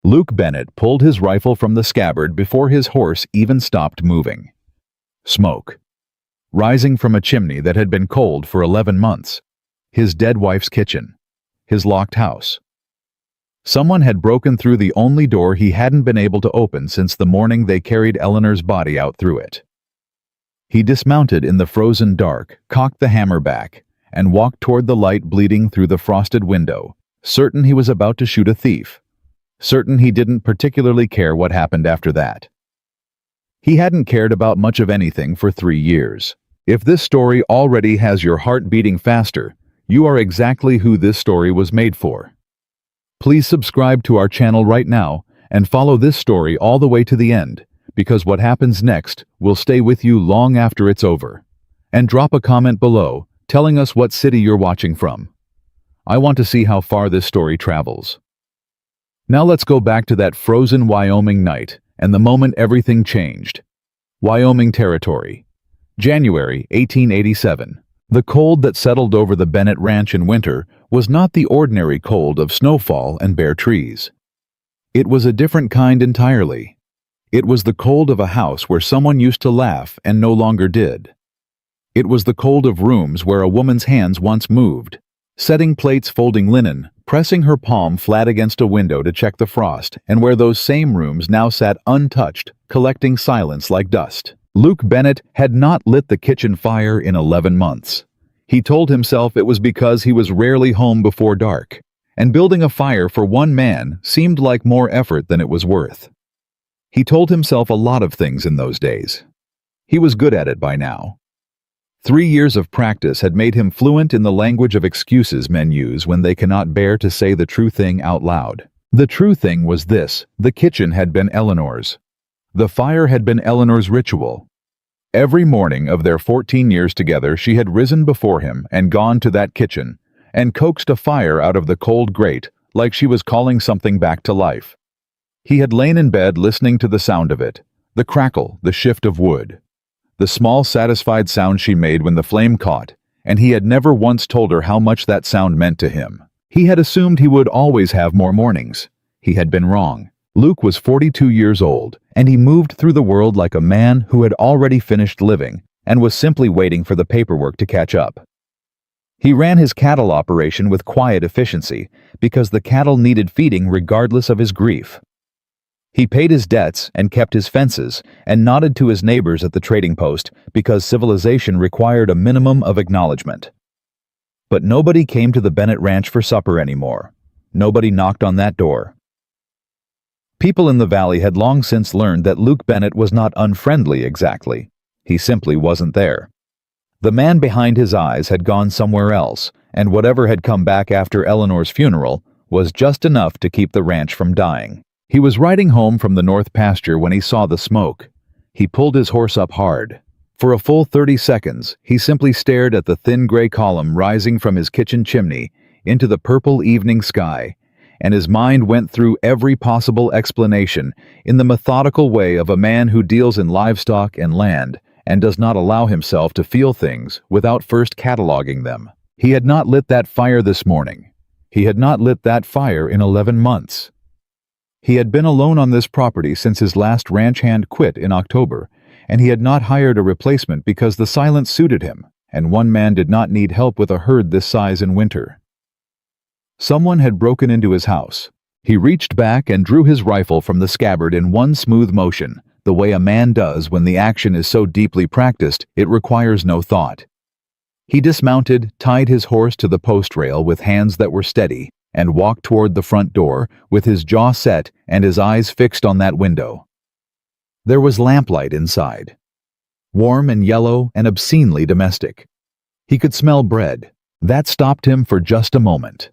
Luke Bennett pulled his rifle from the scabbard before his horse even stopped moving. Smoke, rising from a chimney that had been cold for 11 months. His dead wife's kitchen. His locked house. Someone had broken through the only door he hadn't been able to open since the morning they carried Eleanor's body out through it. He dismounted in the frozen dark, cocked the hammer back, and walked toward the light bleeding through the frosted window, certain he was about to shoot a thief. Certain he didn't particularly care what happened after that. He hadn't cared about much of anything for 3 years. If this story already has your heart beating faster, you are exactly who this story was made for. Please subscribe to our channel right now and follow this story all the way to the end, because what happens next will stay with you long after it's over. And drop a comment below telling us what city you're watching from. I want to see how far this story travels. Now let's go back to that frozen Wyoming night and the moment everything changed. Wyoming Territory. January 1887. The cold that settled over the Bennett Ranch in winter was not the ordinary cold of snowfall and bare trees. It was a different kind entirely. It was the cold of a house where someone used to laugh and no longer did. It was the cold of rooms where a woman's hands once moved, setting plates, folding linen, pressing her palm flat against a window to check the frost, and where those same rooms now sat untouched, collecting silence like dust. Luke Bennett had not lit the kitchen fire in 11 months. He told himself it was because he was rarely home before dark, and building a fire for one man seemed like more effort than it was worth. He told himself a lot of things in those days. He was good at it by now. 3 years of practice had made him fluent in the language of excuses men use when they cannot bear to say the true thing out loud. The true thing was this: the kitchen had been Eleanor's. The fire had been Eleanor's ritual. Every morning of their 14 years together, she had risen before him and gone to that kitchen and coaxed a fire out of the cold grate like she was calling something back to life. He had lain in bed listening to the sound of it, the crackle, the shift of wood, the small satisfied sound she made when the flame caught, and he had never once told her how much that sound meant to him. He had assumed he would always have more mornings. He had been wrong. Luke was 42 years old, and he moved through the world like a man who had already finished living and was simply waiting for the paperwork to catch up. He ran his cattle operation with quiet efficiency because the cattle needed feeding regardless of his grief. He paid his debts and kept his fences and nodded to his neighbors at the trading post because civilization required a minimum of acknowledgement. But nobody came to the Bennett Ranch for supper anymore. Nobody knocked on that door. People in the valley had long since learned that Luke Bennett was not unfriendly exactly. He simply wasn't there. The man behind his eyes had gone somewhere else, and whatever had come back after Eleanor's funeral was just enough to keep the ranch from dying. He was riding home from the north pasture when he saw the smoke. He pulled his horse up hard. For a full 30 seconds, he simply stared at the thin gray column rising from his kitchen chimney into the purple evening sky, and his mind went through every possible explanation in the methodical way of a man who deals in livestock and land and does not allow himself to feel things without first cataloging them. He had not lit that fire this morning. He had not lit that fire in 11 months. He had been alone on this property since his last ranch hand quit in October, and he had not hired a replacement because the silence suited him, and one man did not need help with a herd this size in winter. Someone had broken into his house. He reached back and drew his rifle from the scabbard in one smooth motion, the way a man does when the action is so deeply practiced it requires no thought. He dismounted, tied his horse to the post rail with hands that were steady, and walked toward the front door with his jaw set and his eyes fixed on that window. There was lamplight inside, warm and yellow and obscenely domestic. He could smell bread. That stopped him for just a moment.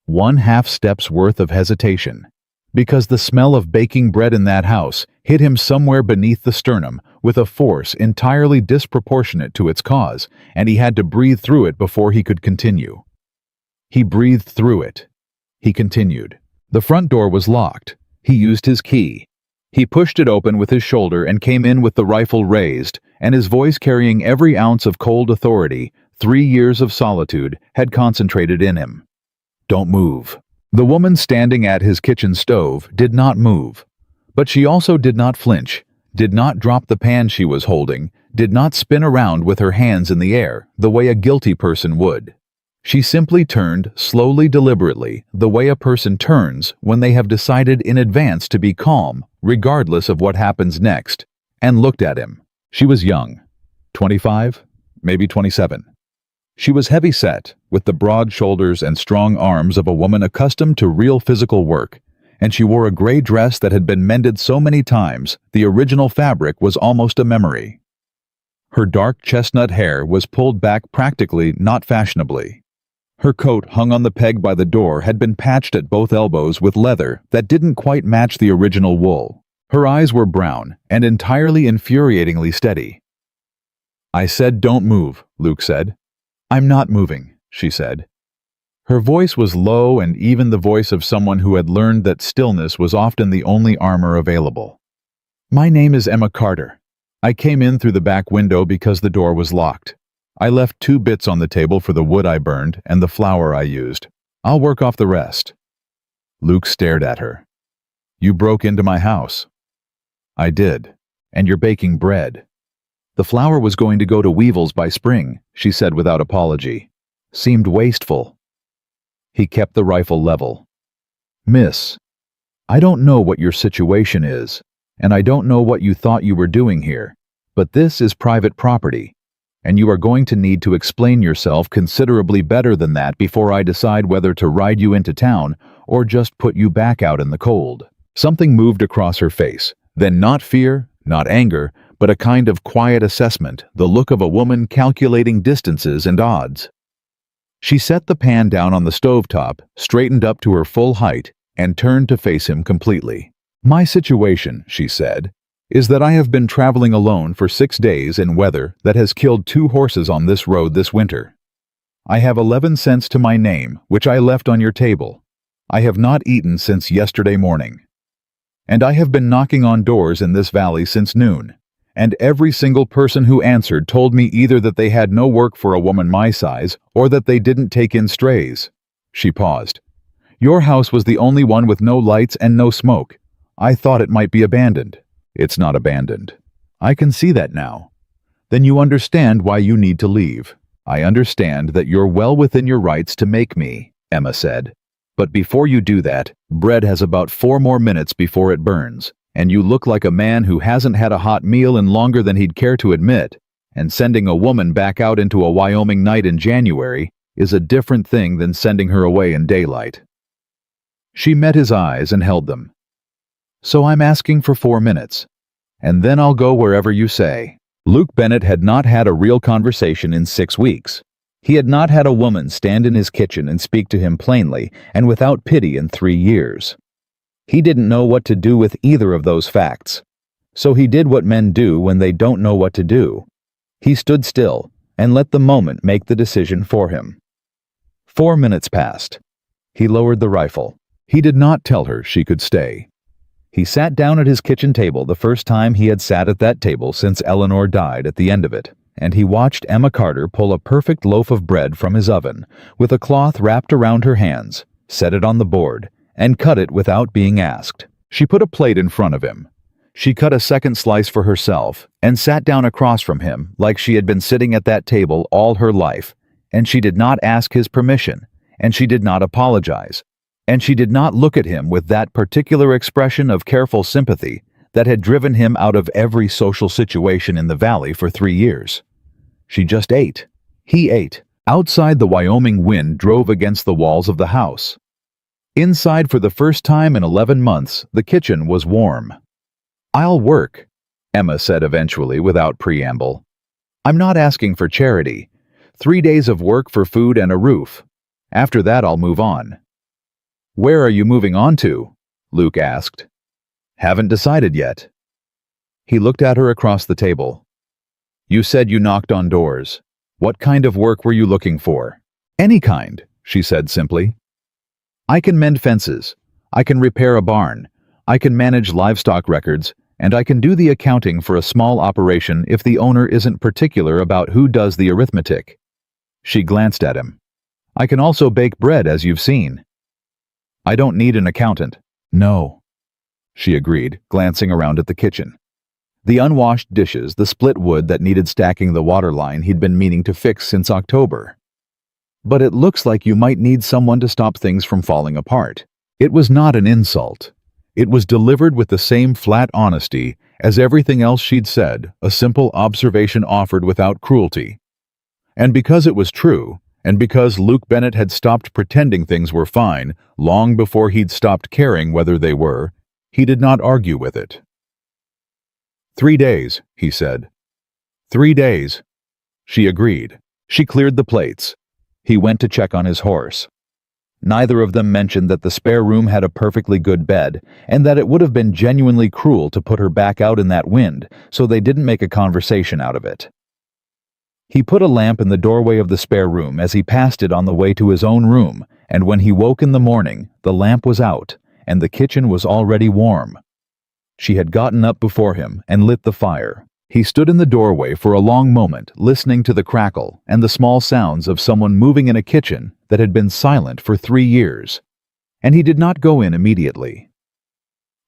1/2 step's worth of hesitation, because the smell of baking bread in that house hit him somewhere beneath the sternum with a force entirely disproportionate to its cause, and he had to breathe through it before he could continue. He breathed through it. He continued. The front door was locked. He used his key. He pushed it open with his shoulder and came in with the rifle raised, and his voice carrying every ounce of cold authority 3 years of solitude had concentrated in him. "Don't move. The woman standing at his kitchen stove did not move, but she also did not flinch, did not drop the pan she was holding, did not spin around with her hands in the air the way a guilty person would. She simply turned slowly, deliberately, the way a person turns when they have decided in advance to be calm, regardless of what happens next, and looked at him. She was young, 25, maybe 27. She was heavy-set, with the broad shoulders and strong arms of a woman accustomed to real physical work, and she wore a gray dress that had been mended so many times the original fabric was almost a memory. Her dark chestnut hair was pulled back practically not fashionably. Her coat hung on the peg by the door had been patched at both elbows with leather that didn't quite match the original wool. Her eyes were brown and entirely infuriatingly steady. "I said don't move," Luke said. "I'm not moving," she said. Her voice was low and even the voice of someone who had learned that stillness was often the only armor available. "My name is Emma Carter. I came in through the back window because the door was locked. I left 2 bits on the table for the wood I burned and the flour I used. I'll work off the rest." Luke stared at her. "You broke into my house." "I did. And you're baking bread." "The flour was going to go to Weevil's by spring," she said without apology. "Seemed wasteful." He kept the rifle level. "Miss, I don't know what your situation is, and I don't know what you thought you were doing here, but this is private property, and you are going to need to explain yourself considerably better than that before I decide whether to ride you into town or just put you back out in the cold." Something moved across her face, then not fear, not anger, but a kind of quiet assessment, the look of a woman calculating distances and odds. She set the pan down on the stovetop, straightened up to her full height, and turned to face him completely. "My situation," she said, "is that I have been traveling alone for 6 days in weather that has killed 2 horses on this road this winter. I have 11 cents to my name, which I left on your table. I have not eaten since yesterday morning. And I have been knocking on doors in this valley since noon, and every single person who answered told me either that they had no work for a woman my size or that they didn't take in strays." She paused. "Your house was the only one with no lights and no smoke. I thought it might be abandoned." "It's not abandoned." "I can see that now." "Then you understand why you need to leave." "I understand that you're well within your rights to make me," Emma said. "But before you do that, bread has about 4 more minutes before it burns, and you look like a man who hasn't had a hot meal in longer than he'd care to admit, and sending a woman back out into a Wyoming night in January is a different thing than sending her away in daylight." She met his eyes and held them. "So I'm asking for 4 minutes, and then I'll go wherever you say." Luke Bennett had not had a real conversation in 6 weeks. He had not had a woman stand in his kitchen and speak to him plainly and without pity in 3 years. He didn't know what to do with either of those facts. So he did what men do when they don't know what to do. He stood still and let the moment make the decision for him. 4 minutes passed. He lowered the rifle. He did not tell her she could stay. He sat down at his kitchen table the first time he had sat at that table since Eleanor died at the end of it, and he watched Emma Carter pull a perfect loaf of bread from his oven, with a cloth wrapped around her hands, set it on the board, and cut it without being asked. She put a plate in front of him. She cut a second slice for herself and sat down across from him like she had been sitting at that table all her life, and she did not ask his permission, and she did not apologize, and she did not look at him with that particular expression of careful sympathy that had driven him out of every social situation in the valley for 3 years. She just ate. He ate. Outside, the Wyoming wind drove against the walls of the house. Inside, for the first time in 11 months, the kitchen was warm. "I'll work," Emma said eventually without preamble. "I'm not asking for charity. 3 days of work for food and a roof. After that, I'll move on." "Where are you moving on to?" Luke asked. "Haven't decided yet." He looked at her across the table. "You said you knocked on doors. What kind of work were you looking for?" "Any kind," she said simply. "I can mend fences. I can repair a barn. I can manage livestock records, and I can do the accounting for a small operation if the owner isn't particular about who does the arithmetic." She glanced at him. "I can also bake bread, as you've seen." I don't need an accountant. No, she agreed, glancing around at the kitchen. The unwashed dishes, the split wood that needed stacking, the water line he'd been meaning to fix since October. But it looks like you might need someone to stop things from falling apart. It was not an insult. It was delivered with the same flat honesty as everything else she'd said, a simple observation offered without cruelty. And because it was true, and because Luke Bennett had stopped pretending things were fine long before he'd stopped caring whether they were, he did not argue with it. 3 days, he said. 3 days. She agreed. She cleared the plates. He went to check on his horse. Neither of them mentioned that the spare room had a perfectly good bed, and that it would have been genuinely cruel to put her back out in that wind, so they didn't make a conversation out of it. He put a lamp in the doorway of the spare room as he passed it on the way to his own room, and when he woke in the morning, the lamp was out, and the kitchen was already warm. She had gotten up before him and lit the fire. He stood in the doorway for a long moment, listening to the crackle and the small sounds of someone moving in a kitchen that had been silent for 3 years. And he did not go in immediately.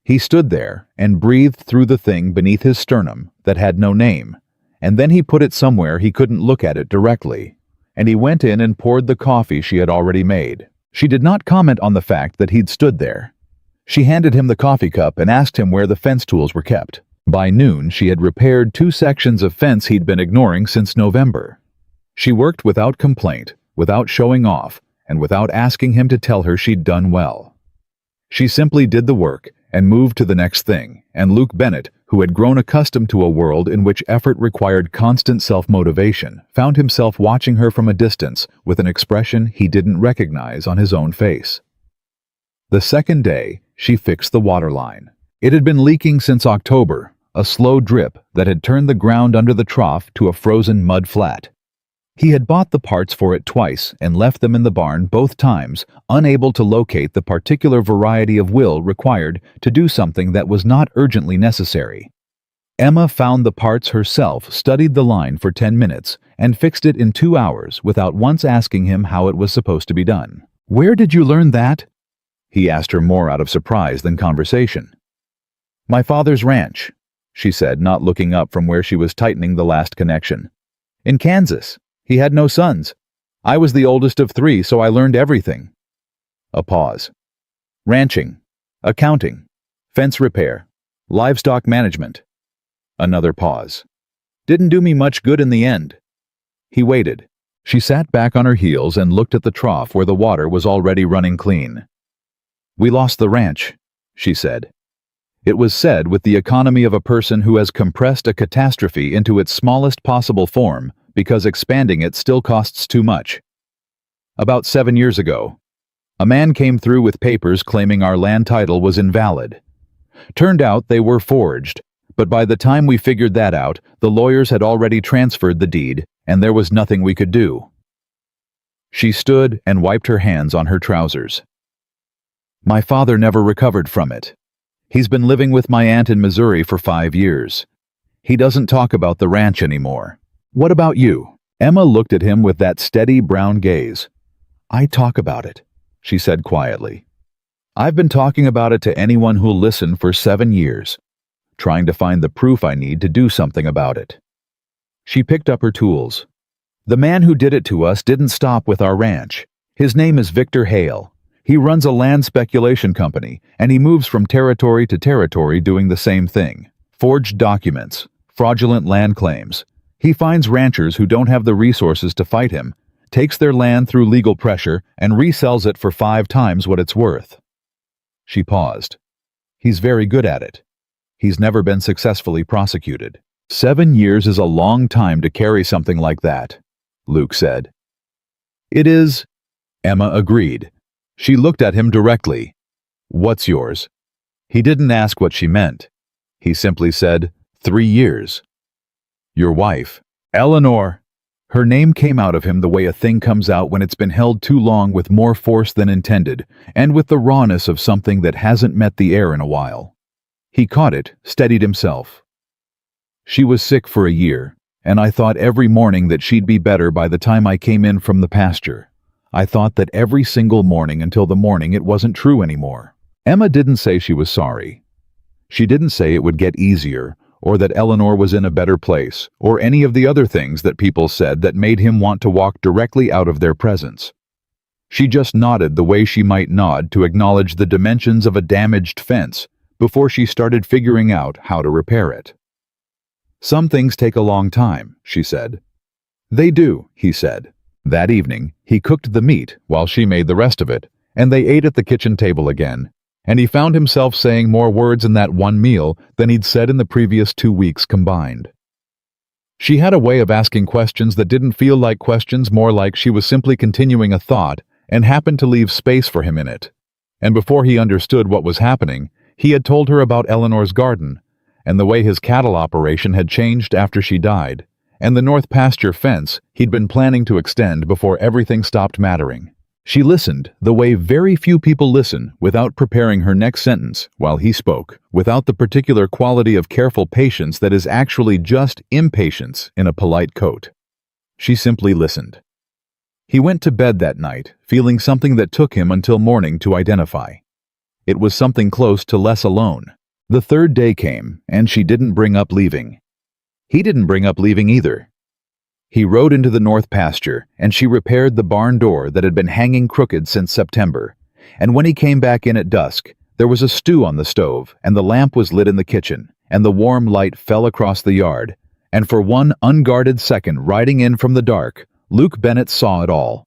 He stood there and breathed through the thing beneath his sternum that had no name, and then he put it somewhere he couldn't look at it directly, and he went in and poured the coffee she had already made. She did not comment on the fact that he'd stood there. She handed him the coffee cup and asked him where the fence tools were kept. By noon, she had repaired 2 sections of fence he'd been ignoring since November. She worked without complaint, without showing off, and without asking him to tell her she'd done well. She simply did the work and moved to the next thing, and Luke Bennett, who had grown accustomed to a world in which effort required constant self-motivation, found himself watching her from a distance with an expression he didn't recognize on his own face. The second day, she fixed the water line. It had been leaking since October, a slow drip that had turned the ground under the trough to a frozen mud flat. He had bought the parts for it twice and left them in the barn both times, unable to locate the particular variety of will required to do something that was not urgently necessary. Emma found the parts herself, studied the line for 10 minutes, and fixed it in 2 hours without once asking him how it was supposed to be done. "Where did you learn that?" he asked her, more out of surprise than conversation. "My father's ranch," she said, not looking up from where she was tightening the last connection. "In Kansas. He had no sons. I was the oldest of 3, so I learned everything." A pause. "Ranching, accounting, fence repair, livestock management." Another pause. "Didn't do me much good in the end." He waited. She sat back on her heels and looked at the trough where the water was already running clean. "We lost the ranch," she said. It was said with the economy of a person who has compressed a catastrophe into its smallest possible form because expanding it still costs too much. "About 7 years ago, a man came through with papers claiming our land title was invalid. Turned out they were forged, but by the time we figured that out, the lawyers had already transferred the deed, and there was nothing we could do." She stood and wiped her hands on her trousers. "My father never recovered from it. He's been living with my aunt in Missouri for 5 years. He doesn't talk about the ranch anymore. What about you?" Emma looked at him with that steady brown gaze. "I talk about it," she said quietly. "I've been talking about it to anyone who'll listen for 7 years, trying to find the proof I need to do something about it." She picked up her tools. "The man who did it to us didn't stop with our ranch. His name is Victor Hale. He runs a land speculation company, and he moves from territory to territory doing the same thing. Forged documents, fraudulent land claims. He finds ranchers who don't have the resources to fight him, takes their land through legal pressure, and resells it for 5 times what it's worth." She paused. "He's very good at it. He's never been successfully prosecuted." 7 years is a long time to carry something like that, Luke said. "It is," Emma agreed. She looked at him directly. "What's yours?" He didn't ask what she meant. He simply said, 3 years. "Your wife, Eleanor." Her name came out of him the way a thing comes out when it's been held too long with more force than intended, and with the rawness of something that hasn't met the air in a while. He caught it, steadied himself. "She was sick for a year, and I thought every morning that she'd be better by the time I came in from the pasture. I thought that every single morning until the morning it wasn't true anymore." Emma didn't say she was sorry. She didn't say it would get easier, or that Eleanor was in a better place, or any of the other things that people said that made him want to walk directly out of their presence. She just nodded the way she might nod to acknowledge the dimensions of a damaged fence before she started figuring out how to repair it. "Some things take a long time," she said. "They do," he said. That evening, he cooked the meat while she made the rest of it, and they ate at the kitchen table again, and he found himself saying more words in that one meal than he'd said in the previous 2 weeks combined. She had a way of asking questions that didn't feel like questions, more like she was simply continuing a thought and happened to leave space for him in it. And before he understood what was happening, he had told her about Eleanor's garden, and the way his cattle operation had changed after she died, and the north pasture fence he'd been planning to extend before everything stopped mattering. She listened the way very few people listen, without preparing her next sentence while he spoke, without the particular quality of careful patience that is actually just impatience in a polite coat. She simply listened. He went to bed that night, feeling something that took him until morning to identify. It was something close to less alone. The third day came, and she didn't bring up leaving. He didn't bring up leaving either. He rode into the north pasture, and she repaired the barn door that had been hanging crooked since September. And when he came back in at dusk, there was a stew on the stove, and the lamp was lit in the kitchen, and the warm light fell across the yard. And for one unguarded second riding in from the dark, Luke Bennett saw it all.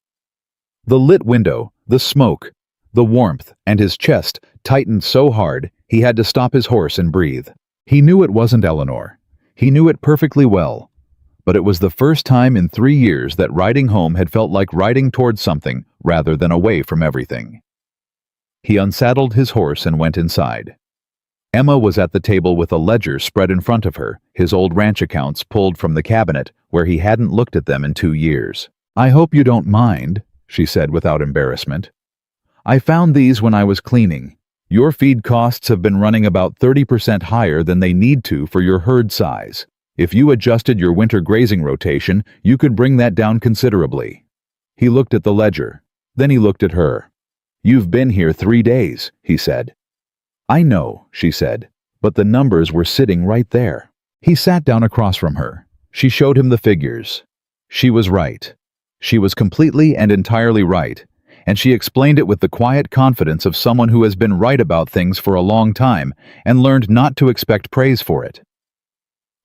The lit window, the smoke, the warmth, and his chest tightened so hard he had to stop his horse and breathe. He knew it wasn't Eleanor. He knew it perfectly well. But it was the first time in 3 years that riding home had felt like riding towards something rather than away from everything. He unsaddled his horse and went inside. Emma was at the table with a ledger spread in front of her, his old ranch accounts pulled from the cabinet where he hadn't looked at them in 2 years. "I hope you don't mind," she said without embarrassment. "I found these when I was cleaning. Your feed costs have been running about 30% higher than they need to for your herd size. If you adjusted your winter grazing rotation, you could bring that down considerably." He looked at the ledger. Then he looked at her. "You've been here 3 days," he said. "I know," she said, but the numbers were sitting right there. He sat down across from her. She showed him the figures. She was right. She was completely and entirely right, and she explained it with the quiet confidence of someone who has been right about things for a long time and learned not to expect praise for it.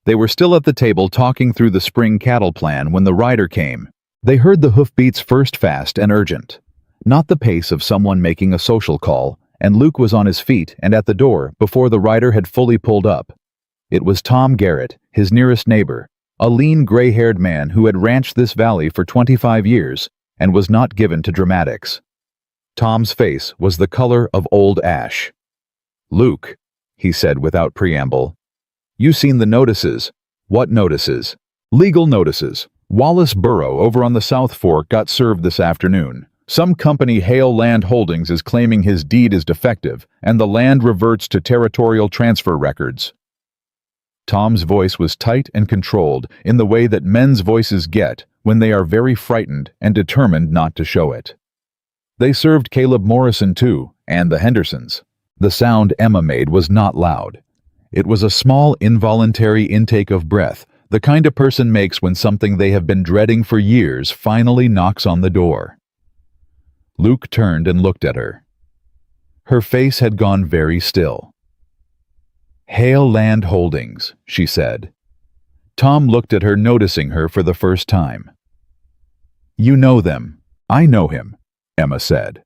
They were still at the table talking through the spring cattle plan when the rider came. They heard the hoofbeats first, fast and urgent, not the pace of someone making a social call, and Luke was on his feet and at the door before the rider had fully pulled up. It was Tom Garrett, his nearest neighbor, a lean, gray-haired man who had ranched this valley for 25 years and was not given to dramatics. Tom's face was the color of old ash. "Luke," he said without preamble, "you seen the notices." "What notices?" "Legal notices. Wallace Burrow over on the South Fork got served this afternoon. Some company, Hale Land Holdings, is claiming his deed is defective and the land reverts to territorial transfer records." Tom's voice was tight and controlled in the way that men's voices get when they are very frightened and determined not to show it. "They served Caleb Morrison too, and the Hendersons." The sound Emma made was not loud. It was a small, involuntary intake of breath, the kind a person makes when something they have been dreading for years finally knocks on the door. Luke turned and looked at her. Her face had gone very still. "Hale Land Holdings," she said. Tom looked at her, noticing her for the first time. "You know them." "I know him," Emma said.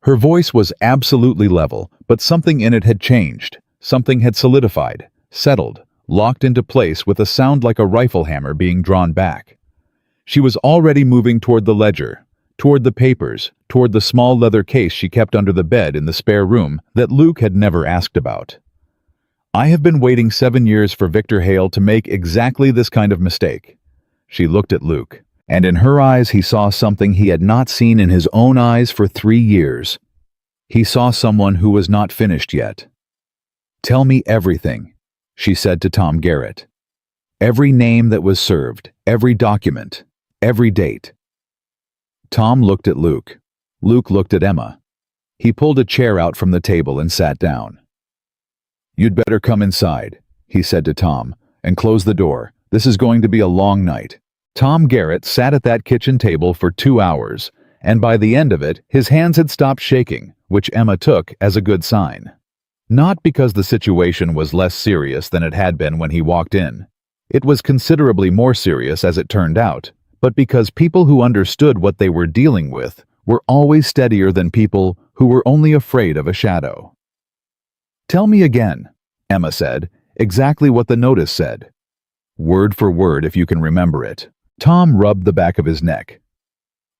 Her voice was absolutely level, but something in it had changed. Something had solidified, settled, locked into place with a sound like a rifle hammer being drawn back. She was already moving toward the ledger, toward the papers, toward the small leather case she kept under the bed in the spare room that Luke had never asked about. "I have been waiting 7 years for Victor Hale to make exactly this kind of mistake." She looked at Luke, and in her eyes he saw something he had not seen in his own eyes for 3 years. He saw someone who was not finished yet. "Tell me everything," she said to Tom Garrett. "Every name that was served, every document, every date." Tom looked at Luke. Luke looked at Emma. He pulled a chair out from the table and sat down. "You'd better come inside," he said to Tom, "and close the door. This is going to be a long night." Tom Garrett sat at that kitchen table for 2 hours, and by the end of it, his hands had stopped shaking, which Emma took as a good sign. Not because the situation was less serious than it had been when he walked in. It was considerably more serious as it turned out, but because people who understood what they were dealing with were always steadier than people who were only afraid of a shadow. "Tell me again," Emma said, "exactly what the notice said." "Word for word, if you can remember it." Tom rubbed the back of his neck.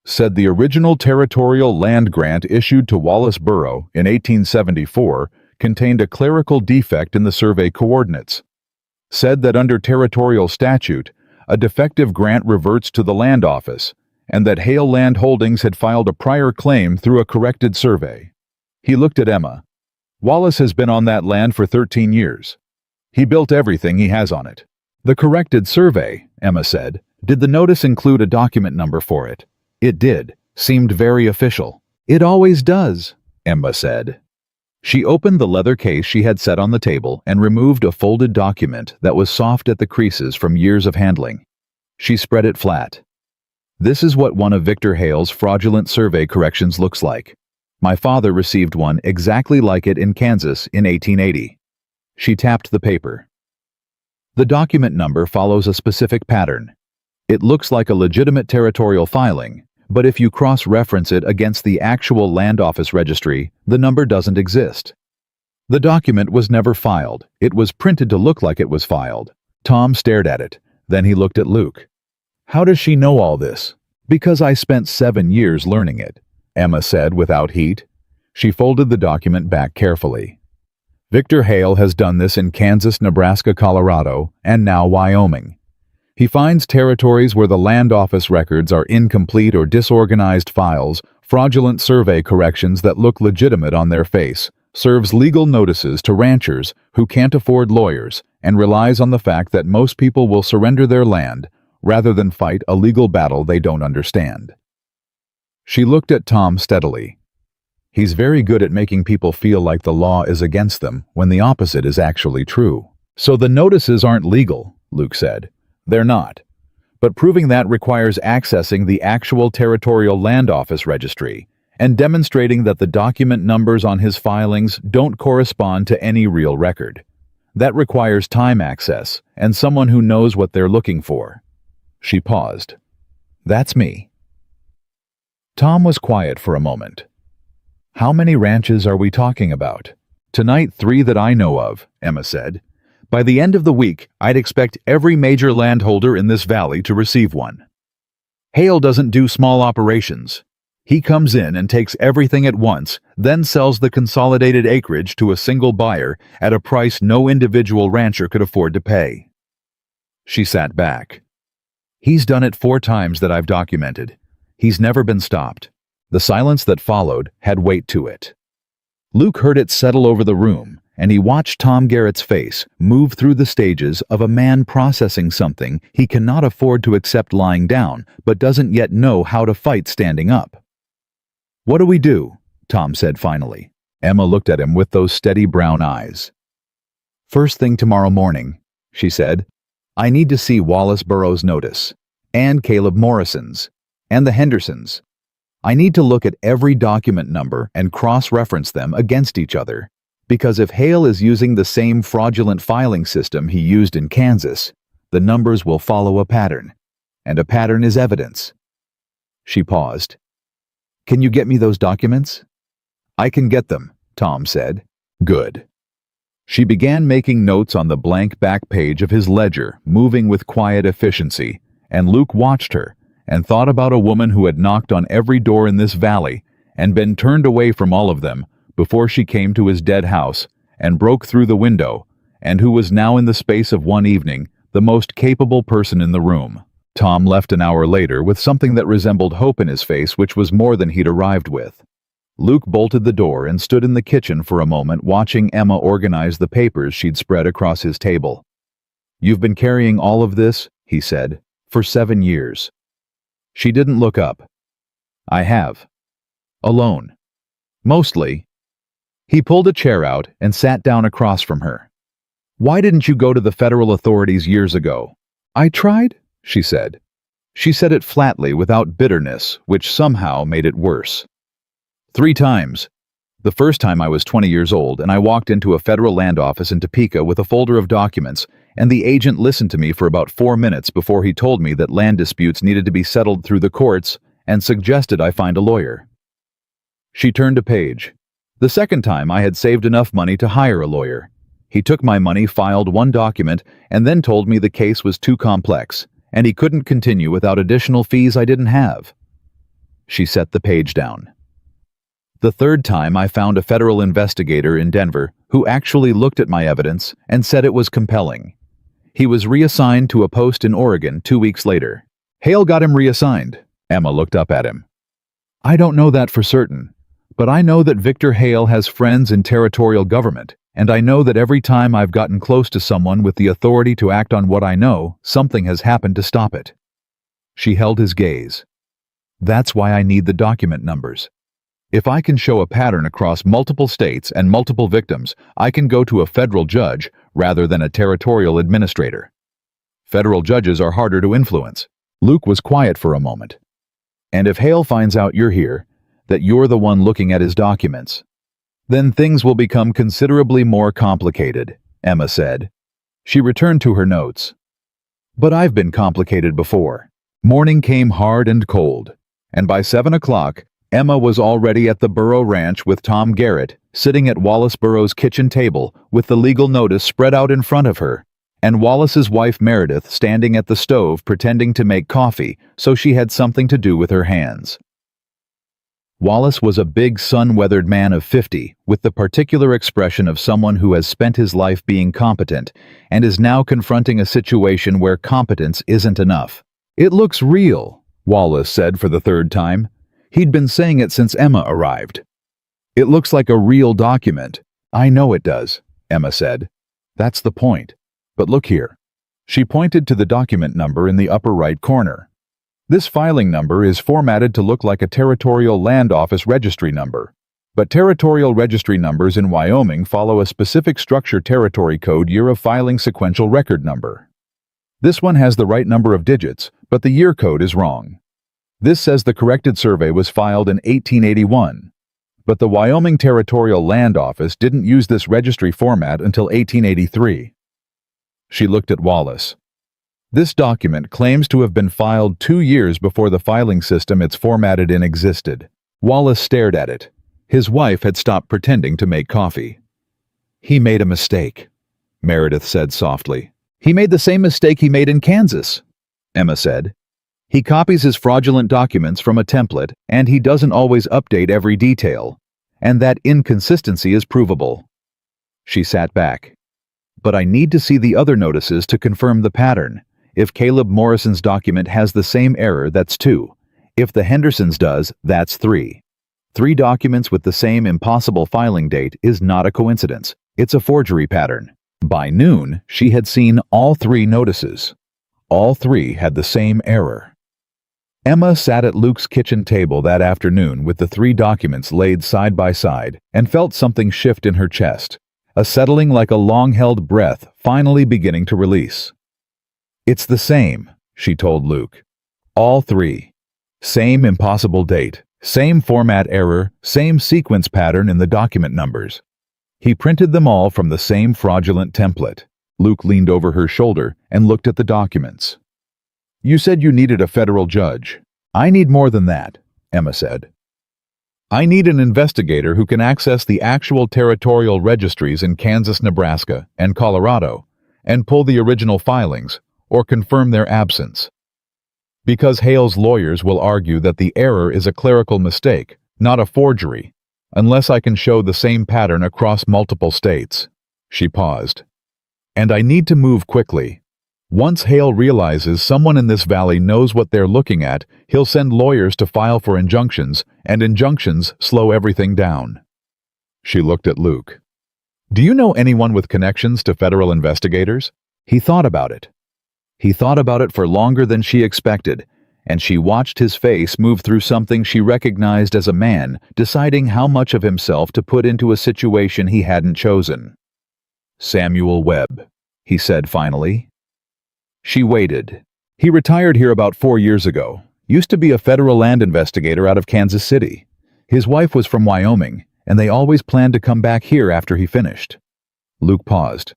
"Said the original territorial land grant issued to Wallace Borough in 1874 contained a clerical defect in the survey coordinates. Said that under territorial statute, a defective grant reverts to the land office, and that Hale Land Holdings had filed a prior claim through a corrected survey." He looked at Emma. "Wallace has been on that land for 13 years. He built everything he has on it." "The corrected survey," Emma said. "Did the notice include a document number for it?" "It did. Seemed very official." "It always does," Emma said. She opened the leather case she had set on the table and removed a folded document that was soft at the creases from years of handling. She spread it flat. "This is what one of Victor Hale's fraudulent survey corrections looks like. My father received one exactly like it in Kansas in 1880. She tapped the paper. "The document number follows a specific pattern. It looks like a legitimate territorial filing, but if you cross-reference it against the actual land office registry, the number doesn't exist. The document was never filed. It was printed to look like it was filed." Tom stared at it. Then he looked at Luke. "How does she know all this?" "Because I spent 7 years learning it," Emma said without heat. She folded the document back carefully. "Victor Hale has done this in Kansas, Nebraska, Colorado, and now Wyoming. He finds territories where the land office records are incomplete or disorganized files, fraudulent survey corrections that look legitimate on their face, serves legal notices to ranchers who can't afford lawyers, and relies on the fact that most people will surrender their land rather than fight a legal battle they don't understand." She looked at Tom steadily. "He's very good at making people feel like the law is against them when the opposite is actually true." "So the notices aren't legal," Luke said. "They're not. But proving that requires accessing the actual territorial land office registry and demonstrating that the document numbers on his filings don't correspond to any real record. That requires time access and someone who knows what they're looking for." She paused. "That's me." Tom was quiet for a moment. "How many ranches are we talking about?" "Tonight, 3 that I know of," Emma said. "By the end of the week, I'd expect every major landholder in this valley to receive one. Hale doesn't do small operations. He comes in and takes everything at once, then sells the consolidated acreage to a single buyer at a price no individual rancher could afford to pay." She sat back. "He's done it 4 times that I've documented. He's never been stopped." The silence that followed had weight to it. Luke heard it settle over the room, and he watched Tom Garrett's face move through the stages of a man processing something he cannot afford to accept lying down, but doesn't yet know how to fight standing up. "What do we do?" Tom said finally. Emma looked at him with those steady brown eyes. "First thing tomorrow morning," she said. "I need to see Wallace Burroughs' notice, and Caleb Morrison's, and the Hendersons. I need to look at every document number and cross-reference them against each other. Because if Hale is using the same fraudulent filing system he used in Kansas, the numbers will follow a pattern, and a pattern is evidence." She paused. "Can you get me those documents?" "I can get them," Tom said. "Good." She began making notes on the blank back page of his ledger, moving with quiet efficiency, and Luke watched her and thought about a woman who had knocked on every door in this valley and been turned away from all of them before she came to his dead house and broke through the window, and who was now in the space of one evening the most capable person in the room. Tom left an hour later with something that resembled hope in his face, which was more than he'd arrived with. Luke bolted the door and stood in the kitchen for a moment watching Emma organize the papers she'd spread across his table. "You've been carrying all of this," he said, "for 7 years." She didn't look up. I have. Alone. Mostly. He pulled a chair out and sat down across from her. Why didn't you go to the federal authorities years ago? I tried, she said. She said it flatly without bitterness, which somehow made it worse. 3 times. The first time I was 20 years old and I walked into a federal land office in Topeka with a folder of documents, and the agent listened to me for about 4 minutes before he told me that land disputes needed to be settled through the courts and suggested I find a lawyer. She turned a page. The second time I had saved enough money to hire a lawyer. He took my money, filed 1 document, and then told me the case was too complex, and he couldn't continue without additional fees I didn't have. She set the page down. The third time I found a federal investigator in Denver who actually looked at my evidence and said it was compelling. He was reassigned to a post in Oregon 2 weeks later. Hale got him reassigned. Emma looked up at him. I don't know that for certain, but I know that Victor Hale has friends in territorial government, and I know that every time I've gotten close to someone with the authority to act on what I know, something has happened to stop it. She held his gaze. That's why I need the document numbers. If I can show a pattern across multiple states and multiple victims, I can go to a federal judge rather than a territorial administrator. Federal judges are harder to influence. Luke was quiet for a moment. And if Hale finds out you're here, that you're the one looking at his documents, then things will become considerably more complicated, Emma said. She returned to her notes. But I've been complicated before. Morning came hard and cold, and by 7 o'clock, Emma was already at the Burrow Ranch with Tom Garrett, sitting at Wallace Burrow's kitchen table with the legal notice spread out in front of her, and Wallace's wife Meredith standing at the stove pretending to make coffee so she had something to do with her hands. Wallace was a big sun-weathered man of 50, with the particular expression of someone who has spent his life being competent and is now confronting a situation where competence isn't enough. It looks real, Wallace said for the 3rd time. He'd been saying it since Emma arrived. It looks like a real document. I know it does, Emma said. That's the point. But look here. She pointed to the document number in the upper right corner. This filing number is formatted to look like a territorial land office registry number. But territorial registry numbers in Wyoming follow a specific structure territory code year of filing sequential record number. This one has the right number of digits, but the year code is wrong. This says the corrected survey was filed in 1881, but the Wyoming Territorial Land Office didn't use this registry format until 1883. She looked at Wallace. This document claims to have been filed 2 years before the filing system it's formatted in existed. Wallace stared at it. His wife had stopped pretending to make coffee. He made a mistake, Meredith said softly. He made the same mistake he made in Kansas, Emma said. He copies his fraudulent documents from a template, and he doesn't always update every detail, and that inconsistency is provable. She sat back. But I need to see the other notices to confirm the pattern. If Caleb Morrison's document has the same error, that's 2. If the Hendersons does, that's 3. 3 documents with the same impossible filing date is not a coincidence. It's a forgery pattern. By noon, she had seen all 3 notices. All 3 had the same error. Emma sat at Luke's kitchen table that afternoon with the 3 documents laid side by side and felt something shift in her chest, a settling like a long-held breath finally beginning to release. It's the same, she told Luke. All 3. Same impossible date, same format error, same sequence pattern in the document numbers. He printed them all from the same fraudulent template. Luke leaned over her shoulder and looked at the documents. You said you needed a federal judge. I need more than that, Emma said. I need an investigator who can access the actual territorial registries in Kansas, Nebraska, and Colorado, and pull the original filings, or confirm their absence. Because Hale's lawyers will argue that the error is a clerical mistake, not a forgery, unless I can show the same pattern across multiple states. She paused. And I need to move quickly. Once Hale realizes someone in this valley knows what they're looking at, he'll send lawyers to file for injunctions, and injunctions slow everything down. She looked at Luke. Do you know anyone with connections to federal investigators? He thought about it. He thought about it for longer than she expected, and she watched his face move through something she recognized as a man deciding how much of himself to put into a situation he hadn't chosen. "Samuel Webb," he said finally. She waited. "He retired here about 4 years ago. Used to be a federal land investigator out of Kansas City. His wife was from Wyoming, and they always planned to come back here after he finished." Luke paused.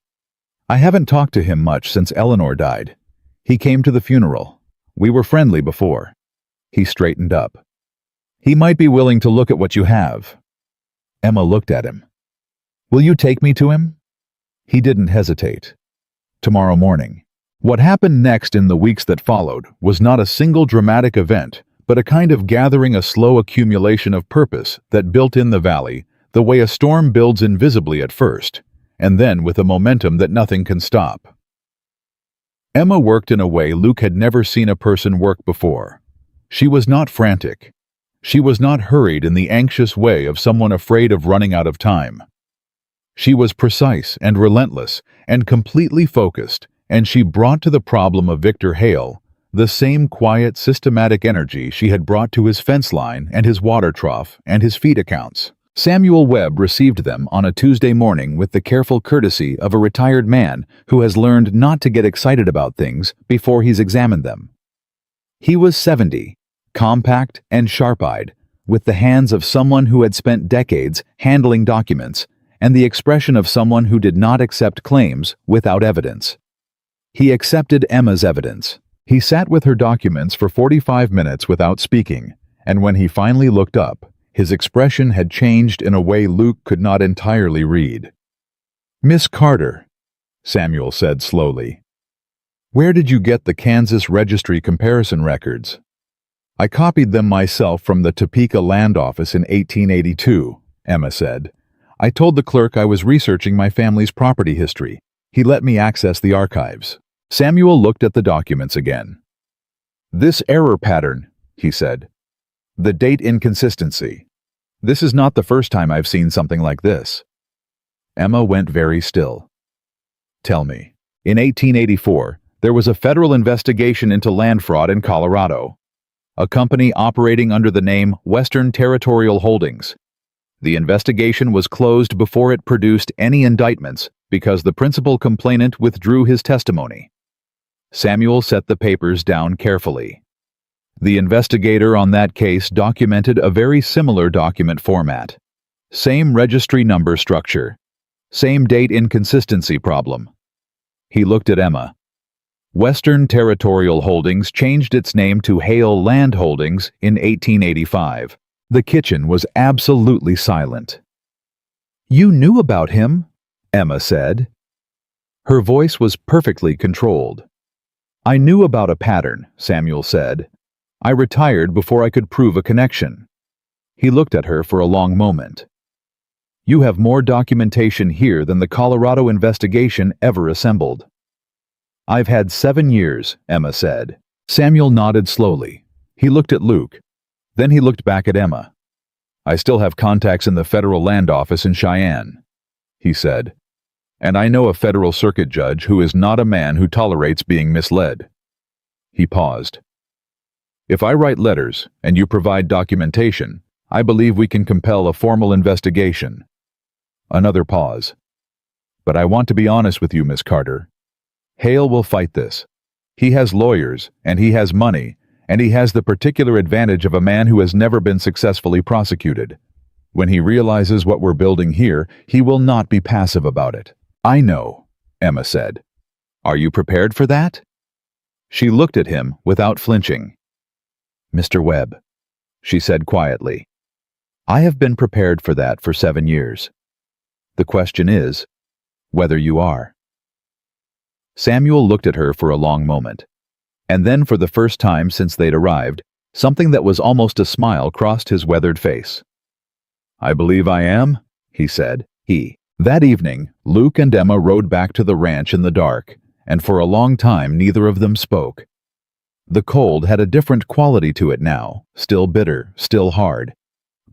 "I haven't talked to him much since Eleanor died. He came to the funeral. We were friendly before." He straightened up. "He might be willing to look at what you have." Emma looked at him. "Will you take me to him?" He didn't hesitate. "Tomorrow morning." What happened next in the weeks that followed was not a single dramatic event, but a kind of gathering, a slow accumulation of purpose that built in the valley, the way a storm builds invisibly at first, and then with a momentum that nothing can stop. Emma worked in a way Luke had never seen a person work before. She was not frantic. She was not hurried in the anxious way of someone afraid of running out of time. She was precise and relentless and completely focused, and she brought to the problem of Victor Hale the same quiet, systematic energy she had brought to his fence line and his water trough and his feed accounts. Samuel Webb received them on a Tuesday morning with the careful courtesy of a retired man who has learned not to get excited about things before he's examined them. He was 70, compact and sharp-eyed, with the hands of someone who had spent decades handling documents and the expression of someone who did not accept claims without evidence. He accepted Emma's evidence. He sat with her documents for 45 minutes without speaking, and when he finally looked up, his expression had changed in a way Luke could not entirely read. "Miss Carter," Samuel said slowly, "where did you get the Kansas Registry comparison records?" "I copied them myself from the Topeka Land Office in 1882, Emma said. "I told the clerk I was researching my family's property history. He let me access the archives." Samuel looked at the documents again. "This error pattern," he said. "The date inconsistency. This is not the first time I've seen something like this." Emma went very still. "Tell me." In 1884, there was a federal investigation into land fraud in Colorado. A company operating under the name Western Territorial Holdings. The investigation was closed before it produced any indictments because the principal complainant withdrew his testimony. Samuel set the papers down carefully. The investigator on that case documented a very similar document format. Same registry number structure. Same date inconsistency problem. He looked at Emma. Western Territorial Holdings changed its name to Hale Land Holdings in 1885. The kitchen was absolutely silent. "You knew about him?" Emma said. Her voice was perfectly controlled. "I knew about a pattern," Samuel said. "I retired before I could prove a connection." He looked at her for a long moment. "You have more documentation here than the Colorado investigation ever assembled." "I've had 7 years," Emma said. Samuel nodded slowly. He looked at Luke. Then he looked back at Emma. "I still have contacts in the federal land office in Cheyenne," he said. "And I know a federal circuit judge who is not a man who tolerates being misled." He paused. "If I write letters and you provide documentation, I believe we can compel a formal investigation." Another pause. "But I want to be honest with you, Miss Carter. Hale will fight this. He has lawyers, and he has money, and he has the particular advantage of a man who has never been successfully prosecuted. When he realizes what we're building here, he will not be passive about it." "I know," Emma said. "Are you prepared for that?" She looked at him without flinching. "Mr. Webb," she said quietly, "I have been prepared for that for 7 years. The question is, whether you are." Samuel looked at her for a long moment, and then for the first time since they'd arrived, something that was almost a smile crossed his weathered face. "I believe I am," he said. That evening, Luke and Emma rode back to the ranch in the dark, and for a long time neither of them spoke. The cold had a different quality to it now, still bitter, still hard,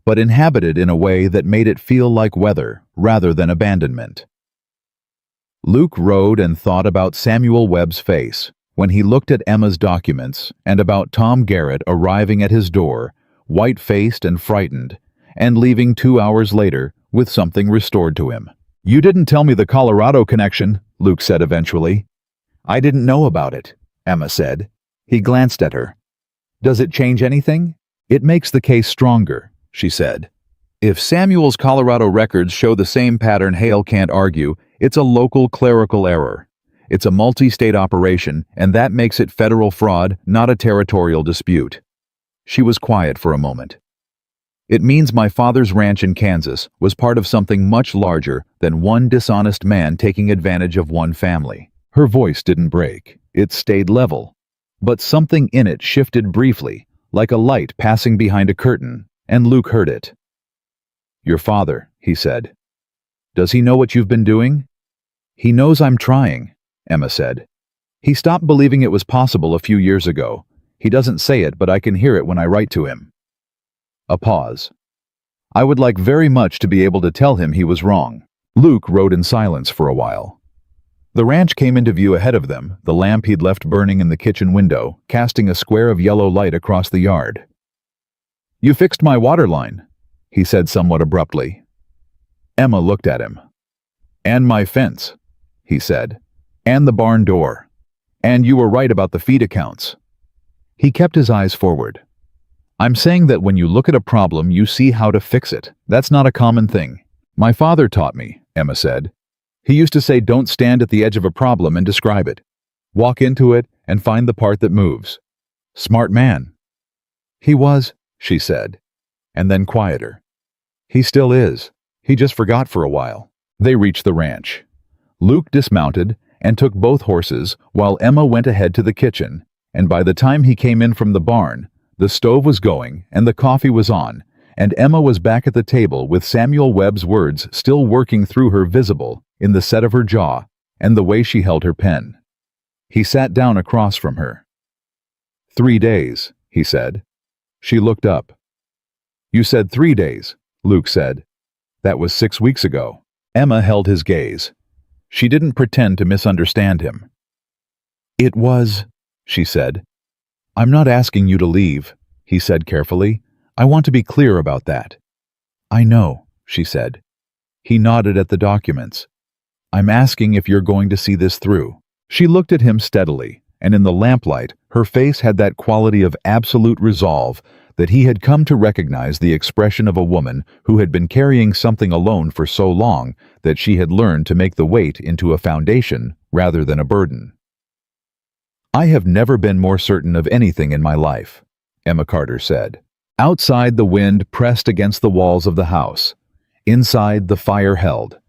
but inhabited in a way that made it feel like weather rather than abandonment. Luke rode and thought about Samuel Webb's face, When he looked at Emma's documents and about Tom Garrett arriving at his door, white-faced and frightened, and leaving 2 hours later with something restored to him. "You didn't tell me the Colorado connection," Luke said eventually. "I didn't know about it," Emma said. He glanced at her. "Does it change anything?" "It makes the case stronger," she said. "If Samuel's Colorado records show the same pattern Hale can't argue, it's a local clerical error. It's a multi-state operation, and that makes it federal fraud, not a territorial dispute." She was quiet for a moment. "It means my father's ranch in Kansas was part of something much larger than one dishonest man taking advantage of one family." Her voice didn't break. It stayed level. But something in it shifted briefly, like a light passing behind a curtain, and Luke heard it. "Your father," he said. "Does he know what you've been doing?" "He knows I'm trying," Emma said. "He stopped believing it was possible a few years ago. He doesn't say it, but I can hear it when I write to him." A pause. "I would like very much to be able to tell him he was wrong." Luke rode in silence for a while. The ranch came into view ahead of them, the lamp he'd left burning in the kitchen window, casting a square of yellow light across the yard. "You fixed my water line," he said somewhat abruptly. Emma looked at him. "And my fence," he said. "And the barn door. And you were right about the feed accounts." He kept his eyes forward. "I'm saying that when you look at a problem, you see how to fix it. That's not a common thing. My father taught me," Emma said. "He used to say don't stand at the edge of a problem and describe it. Walk into it and find the part that moves. Smart man." "He was," she said, and then quieter. "He still is. He just forgot for a while." They reached the ranch. Luke dismounted and took both horses while Emma went ahead to the kitchen, and by the time he came in from the barn, the stove was going and the coffee was on, and Emma was back at the table with Samuel Webb's words still working through her, visible in the set of her jaw and the way she held her pen. He sat down across from her. "3 days," he said. She looked up. "You said 3 days," Luke said. "That was 6 weeks ago." Emma held his gaze. She didn't pretend to misunderstand him. "It was," she said. "I'm not asking you to leave," he said carefully. "I want to be clear about that." "I know," she said. He nodded at the documents. "I'm asking if you're going to see this through." She looked at him steadily, and in the lamplight, her face had that quality of absolute resolve that he had come to recognize, the expression of a woman who had been carrying something alone for so long that she had learned to make the weight into a foundation rather than a burden. "I have never been more certain of anything in my life," Emma Carter said. Outside, the wind pressed against the walls of the house. Inside, the fire held.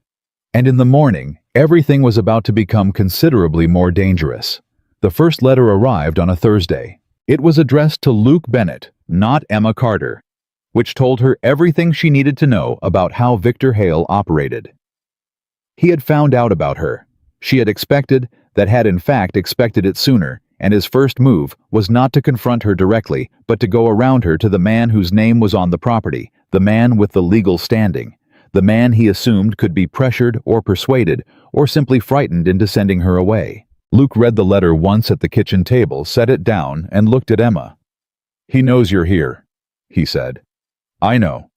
And in the morning, everything was about to become considerably more dangerous. The first letter arrived on a Thursday. It was addressed to Luke Bennett, not Emma Carter, which told her everything she needed to know about how Victor Hale operated. He had found out about her. She had expected, that had in fact expected it sooner, and his first move was not to confront her directly, but to go around her to the man whose name was on the property, the man with the legal standing, the man he assumed could be pressured or persuaded or simply frightened into sending her away. Luke read the letter once at the kitchen table, set it down, and looked at Emma. "He knows you're here," he said. "I know.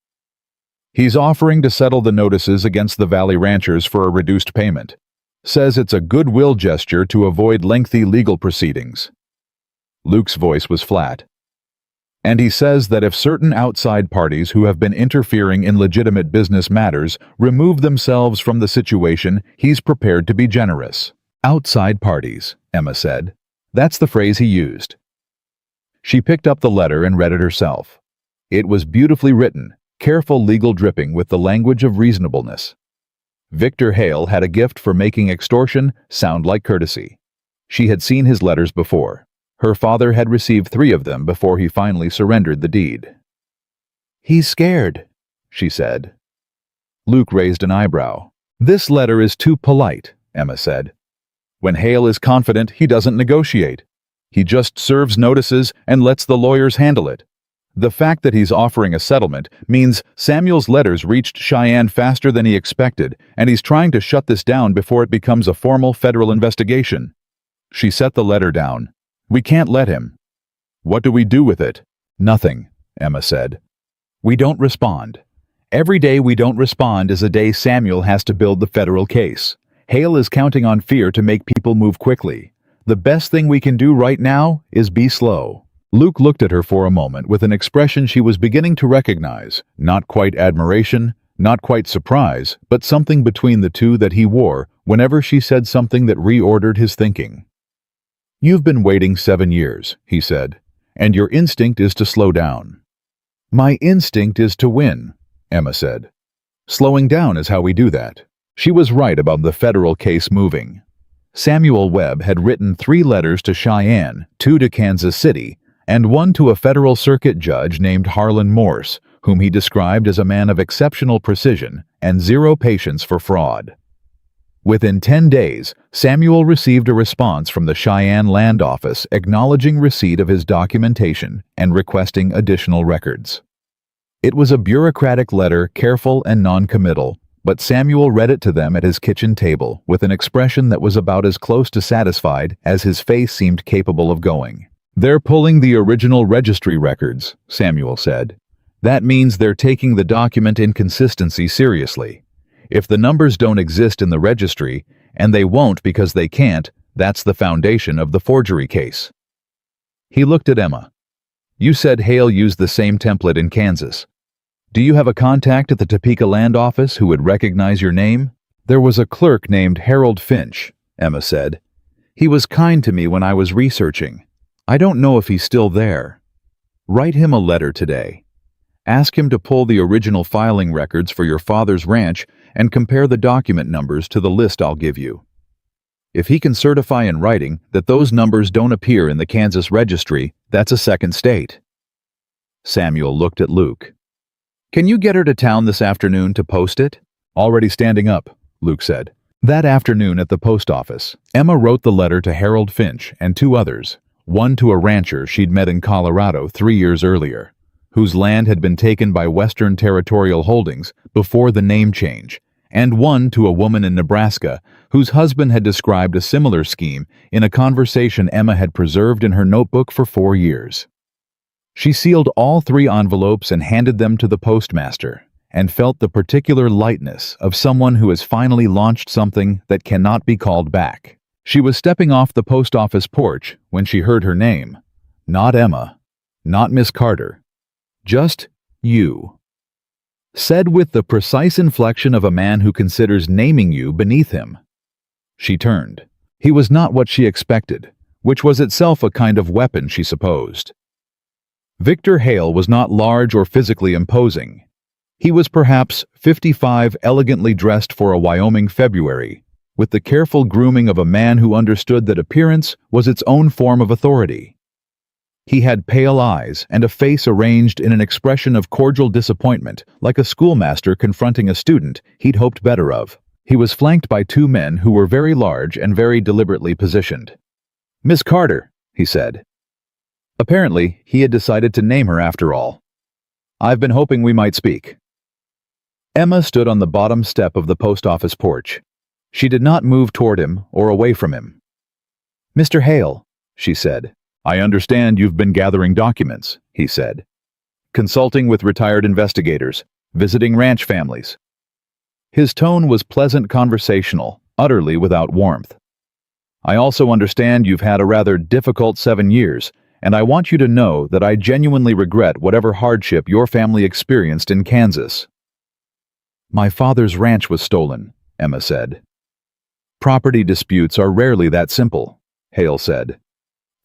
He's offering to settle the notices against the Valley Ranchers for a reduced payment. Says it's a goodwill gesture to avoid lengthy legal proceedings." Luke's voice was flat. "And he says that if certain outside parties who have been interfering in legitimate business matters remove themselves from the situation, he's prepared to be generous." "Outside parties," Emma said. "That's the phrase he used." She picked up the letter and read it herself. It was beautifully written, careful legal dripping with the language of reasonableness. Victor Hale had a gift for making extortion sound like courtesy. She had seen his letters before. Her father had received 3 of them before he finally surrendered the deed. "He's scared," she said. Luke raised an eyebrow. "This letter is too polite," Emma said. "When Hale is confident, he doesn't negotiate. He just serves notices and lets the lawyers handle it. The fact that he's offering a settlement means Samuel's letters reached Cheyenne faster than he expected, and he's trying to shut this down before it becomes a formal federal investigation. She set the letter down. "We can't let him." "What do we do with it?" "Nothing," Emma said. "We don't respond. Every day we don't respond is a day Samuel has to build the federal case. Hale is counting on fear to make people move quickly. The best thing we can do right now is be slow." Luke looked at her for a moment with an expression she was beginning to recognize, not quite admiration, not quite surprise, but something between the two that he wore whenever she said something that reordered his thinking. "You've been waiting 7 years," he said, "and your instinct is to slow down." "My instinct is to win," Emma said. "Slowing down is how we do that." She was right about the federal case moving. Samuel Webb had written 3 letters to Cheyenne, 2 to Kansas City, and 1 to a federal circuit judge named Harlan Morse, whom he described as a man of exceptional precision and zero patience for fraud. Within 10 days, Samuel received a response from the Cheyenne Land Office acknowledging receipt of his documentation and requesting additional records. It was a bureaucratic letter, careful and non-committal, but Samuel read it to them at his kitchen table with an expression that was about as close to satisfied as his face seemed capable of going. "They're pulling the original registry records," Samuel said. "That means they're taking the document inconsistency seriously. If the numbers don't exist in the registry, and they won't because they can't, that's the foundation of the forgery case." He looked at Emma. "You said Hale used the same template in Kansas. Do you have a contact at the Topeka Land Office who would recognize your name?" "There was a clerk named Harold Finch," Emma said. "He was kind to me when I was researching. I don't know if he's still there. Write him a letter today. Ask him to pull the original filing records for your father's ranch and compare the document numbers to the list I'll give you. If he can certify in writing that those numbers don't appear in the Kansas registry, that's a second state." Samuel looked at Luke. "Can you get her to town this afternoon to post it?" "Already standing up," Luke said. That afternoon at the post office, Emma wrote the letter to Harold Finch and 2 others, one to a rancher she'd met in Colorado 3 years earlier, whose land had been taken by Western Territorial Holdings before the name change, and one to a woman in Nebraska whose husband had described a similar scheme in a conversation Emma had preserved in her notebook for 4 years. She sealed all 3 envelopes and handed them to the postmaster, and felt the particular lightness of someone who has finally launched something that cannot be called back. She was stepping off the post office porch when she heard her name. Not Emma, not Miss Carter. Just you. Said with the precise inflection of a man who considers naming you beneath him. She turned. He was not what she expected, which was itself a kind of weapon, she supposed. Victor Hale was not large or physically imposing. He was perhaps 55, elegantly dressed for a Wyoming February, with the careful grooming of a man who understood that appearance was its own form of authority. He had pale eyes and a face arranged in an expression of cordial disappointment, like a schoolmaster confronting a student he'd hoped better of. He was flanked by 2 men who were very large and very deliberately positioned. "Miss Carter," he said. Apparently, he had decided to name her after all. "I've been hoping we might speak." Emma stood on the bottom step of the post office porch. She did not move toward him or away from him. "Mr. Hale," she said. "I understand you've been gathering documents," he said. "Consulting with retired investigators, visiting ranch families." His tone was pleasant conversational, utterly without warmth. "I also understand you've had a rather difficult 7 years, and I want you to know that I genuinely regret whatever hardship your family experienced in Kansas." "My father's ranch was stolen," Emma said. "Property disputes are rarely that simple," Hale said.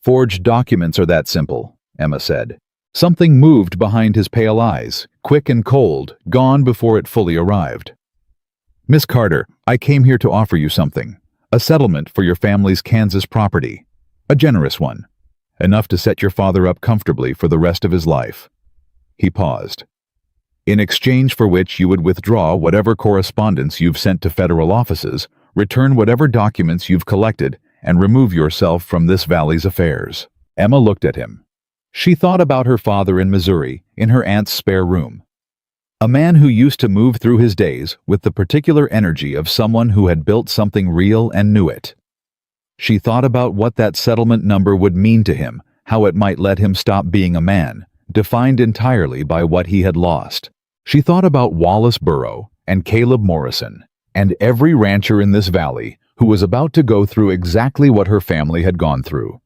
"Forged documents are that simple," Emma said. Something moved behind his pale eyes, quick and cold, gone before it fully arrived. "Miss Carter, I came here to offer you something. A settlement for your family's Kansas property. A generous one. Enough to set your father up comfortably for the rest of his life." He paused. "In exchange for which you would withdraw whatever correspondence you've sent to federal offices, return whatever documents you've collected, and remove yourself from this valley's affairs." Emma looked at him. She thought about her father in Missouri, in her aunt's spare room. A man who used to move through his days with the particular energy of someone who had built something real and knew it. She thought about what that settlement number would mean to him, how it might let him stop being a man, defined entirely by what he had lost. She thought about Wallace Burrow and Caleb Morrison, and every rancher in this valley who was about to go through exactly what her family had gone through.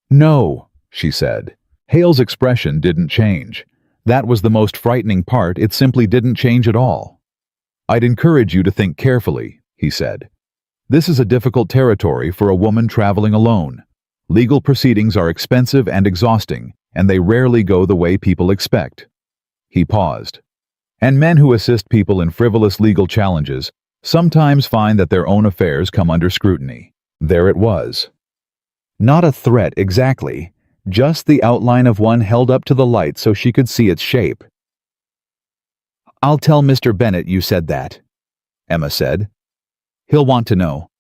"No," she said. Hale's expression didn't change. That was the most frightening part. It simply didn't change at all. "I'd encourage you to think carefully," he said. "This is a difficult territory for a woman traveling alone. Legal proceedings are expensive and exhausting, and they rarely go the way people expect." He paused. "And men who assist people in frivolous legal challenges sometimes find that their own affairs come under scrutiny." There it was. Not a threat exactly, just the outline of one held up to the light so she could see its shape. "I'll tell Mr. Bennett you said that," Emma said. "He'll want to know."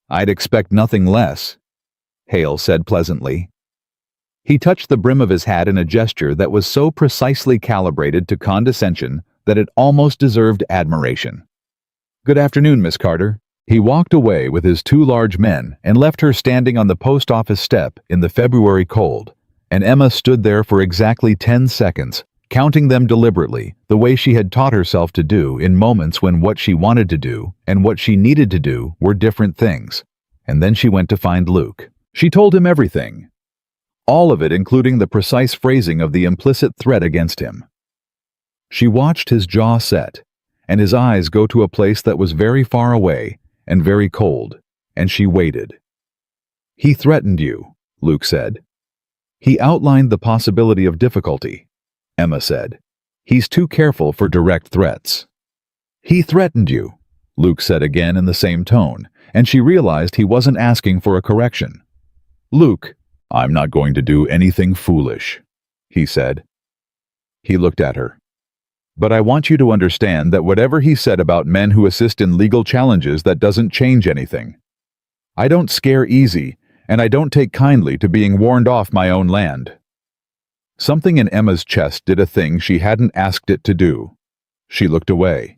"I'd expect nothing less," Hale said pleasantly. He touched the brim of his hat in a gesture that was so precisely calibrated to condescension that it almost deserved admiration. "Good afternoon, Miss Carter." He walked away with his two large men and left her standing on the post office step in the February cold, and Emma stood there for exactly 10 seconds, counting them deliberately, the way she had taught herself to do in moments when what she wanted to do and what she needed to do were different things. And then she went to find Luke. She told him everything. All of it, including the precise phrasing of the implicit threat against him. She watched his jaw set, and his eyes go to a place that was very far away and very cold, and she waited. "He threatened you," Luke said. "He outlined the possibility of difficulty," Emma said. "He's too careful for direct threats." "He threatened you," Luke said again in the same tone, and she realized he wasn't asking for a correction. "Luke, I'm not going to do anything foolish," he said. He looked at her. "But I want you to understand that whatever he said about men who assist in legal challenges, that doesn't change anything. I don't scare easy, and I don't take kindly to being warned off my own land." Something in Emma's chest did a thing she hadn't asked it to do. She looked away.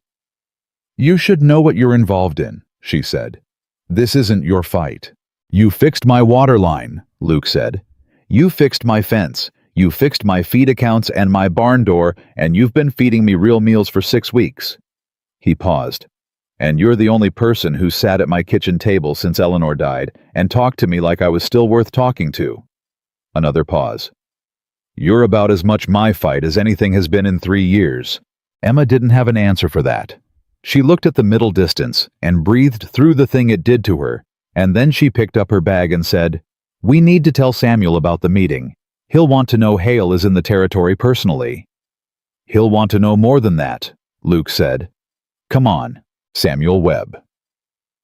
"You should know what you're involved in," she said. "This isn't your fight." "You fixed my water line," Luke said. "You fixed my fence. You fixed my feed accounts and my barn door, and you've been feeding me real meals for 6 weeks. He paused. "And you're the only person who sat at my kitchen table since Eleanor died and talked to me like I was still worth talking to." Another pause. "You're about as much my fight as anything has been in 3 years. Emma didn't have an answer for that. She looked at the middle distance and breathed through the thing it did to her, and then she picked up her bag and said, "We need to tell Samuel about the meeting. He'll want to know Hale is in the territory personally." "He'll want to know more than that," Luke said. "Come on." Samuel Webb.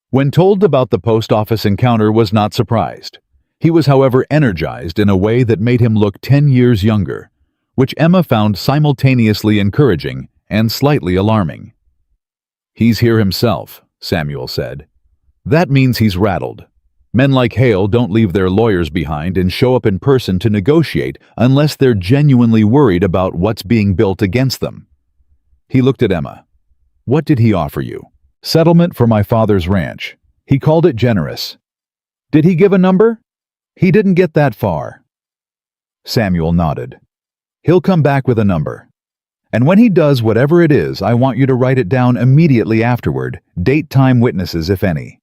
When told about the post office encounter, was not surprised. He was, however, energized in a way that made him look 10 years younger, which Emma found simultaneously encouraging and slightly alarming. "He's here himself," Samuel said. "That means he's rattled. Men like Hale don't leave their lawyers behind and show up in person to negotiate unless they're genuinely worried about what's being built against them." He looked at Emma. "What did he offer you?" "Settlement for my father's ranch. He called it generous." "Did he give a number?" "He didn't get that far." Samuel nodded. "He'll come back with a number. And when he does, whatever it is, I want you to write it down immediately afterward, date, time, witnesses, if any.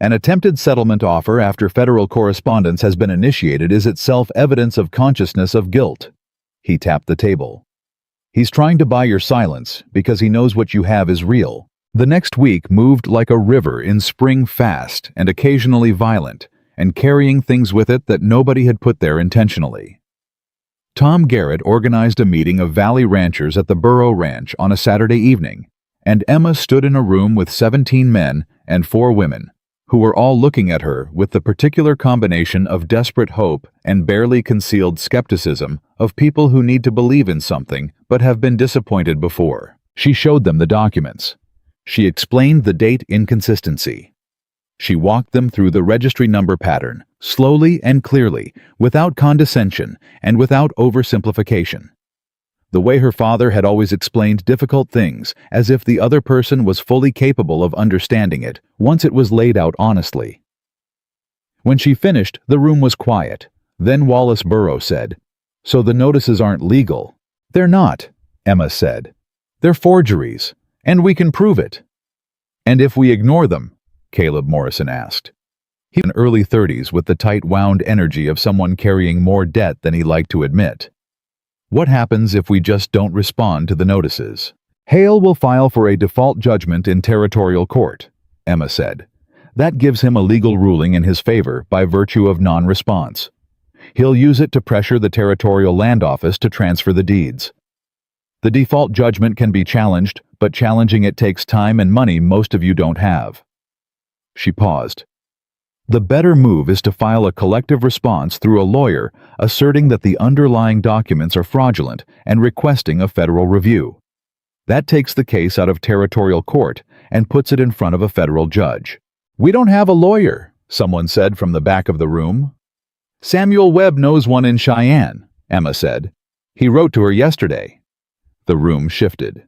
An attempted settlement offer after federal correspondence has been initiated is itself evidence of consciousness of guilt." He tapped the table. "He's trying to buy your silence because he knows what you have is real." The next week moved like a river in spring, fast and occasionally violent, and carrying things with it that nobody had put there intentionally. Tom Garrett organized a meeting of Valley ranchers at the Burrow Ranch on a Saturday evening, and Emma stood in a room with 17 men and 4 women, who were all looking at her with the particular combination of desperate hope and barely concealed skepticism of people who need to believe in something but have been disappointed before. She showed them the documents. She explained the date inconsistency. She walked them through the registry number pattern, slowly and clearly, without condescension and without oversimplification. The way her father had always explained difficult things, as if the other person was fully capable of understanding it once it was laid out honestly. When she finished, the room was quiet. Then Wallace Burrows said, "So the notices aren't legal?" "They're not," Emma said. "They're forgeries, and we can prove it." "And if we ignore them?" Caleb Morrison asked. He was in early 30s with the tight wound energy of someone carrying more debt than he liked to admit. "What happens if we just don't respond to the notices?" "Hale will file for a default judgment in territorial court," Emma said. "That gives him a legal ruling in his favor by virtue of non-response. He'll use it to pressure the territorial land office to transfer the deeds. The default judgment can be challenged, but challenging it takes time and money most of you don't have." She paused. "The better move is to file a collective response through a lawyer asserting that the underlying documents are fraudulent and requesting a federal review. That takes the case out of territorial court and puts it in front of a federal judge." "We don't have a lawyer," someone said from the back of the room. "Samuel Webb knows one in Cheyenne," Emma said. "He wrote to her yesterday." The room shifted.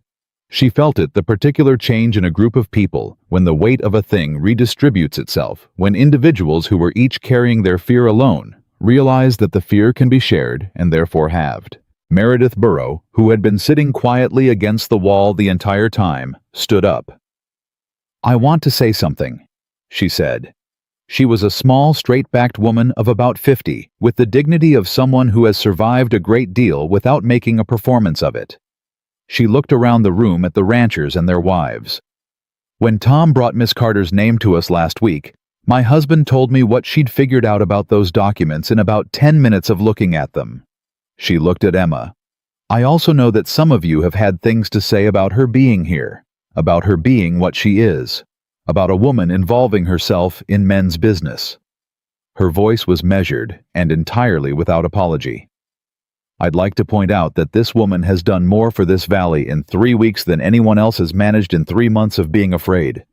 She felt it, the particular change in a group of people, when the weight of a thing redistributes itself, when individuals who were each carrying their fear alone realize that the fear can be shared and therefore halved. Meredith Burrow, who had been sitting quietly against the wall the entire time, stood up. "I want to say something," she said. She was a small, straight-backed woman of about 50, with the dignity of someone who has survived a great deal without making a performance of it. She looked around the room at the ranchers and their wives. "When Tom brought Miss Carter's name to us last week, my husband told me what she'd figured out about those documents in about 10 minutes of looking at them." She looked at Emma. "I also know that some of you have had things to say about her being here, about her being what she is, about a woman involving herself in men's business." Her voice was measured and entirely without apology. "I'd like to point out that this woman has done more for this valley in 3 weeks than anyone else has managed in 3 months of being afraid.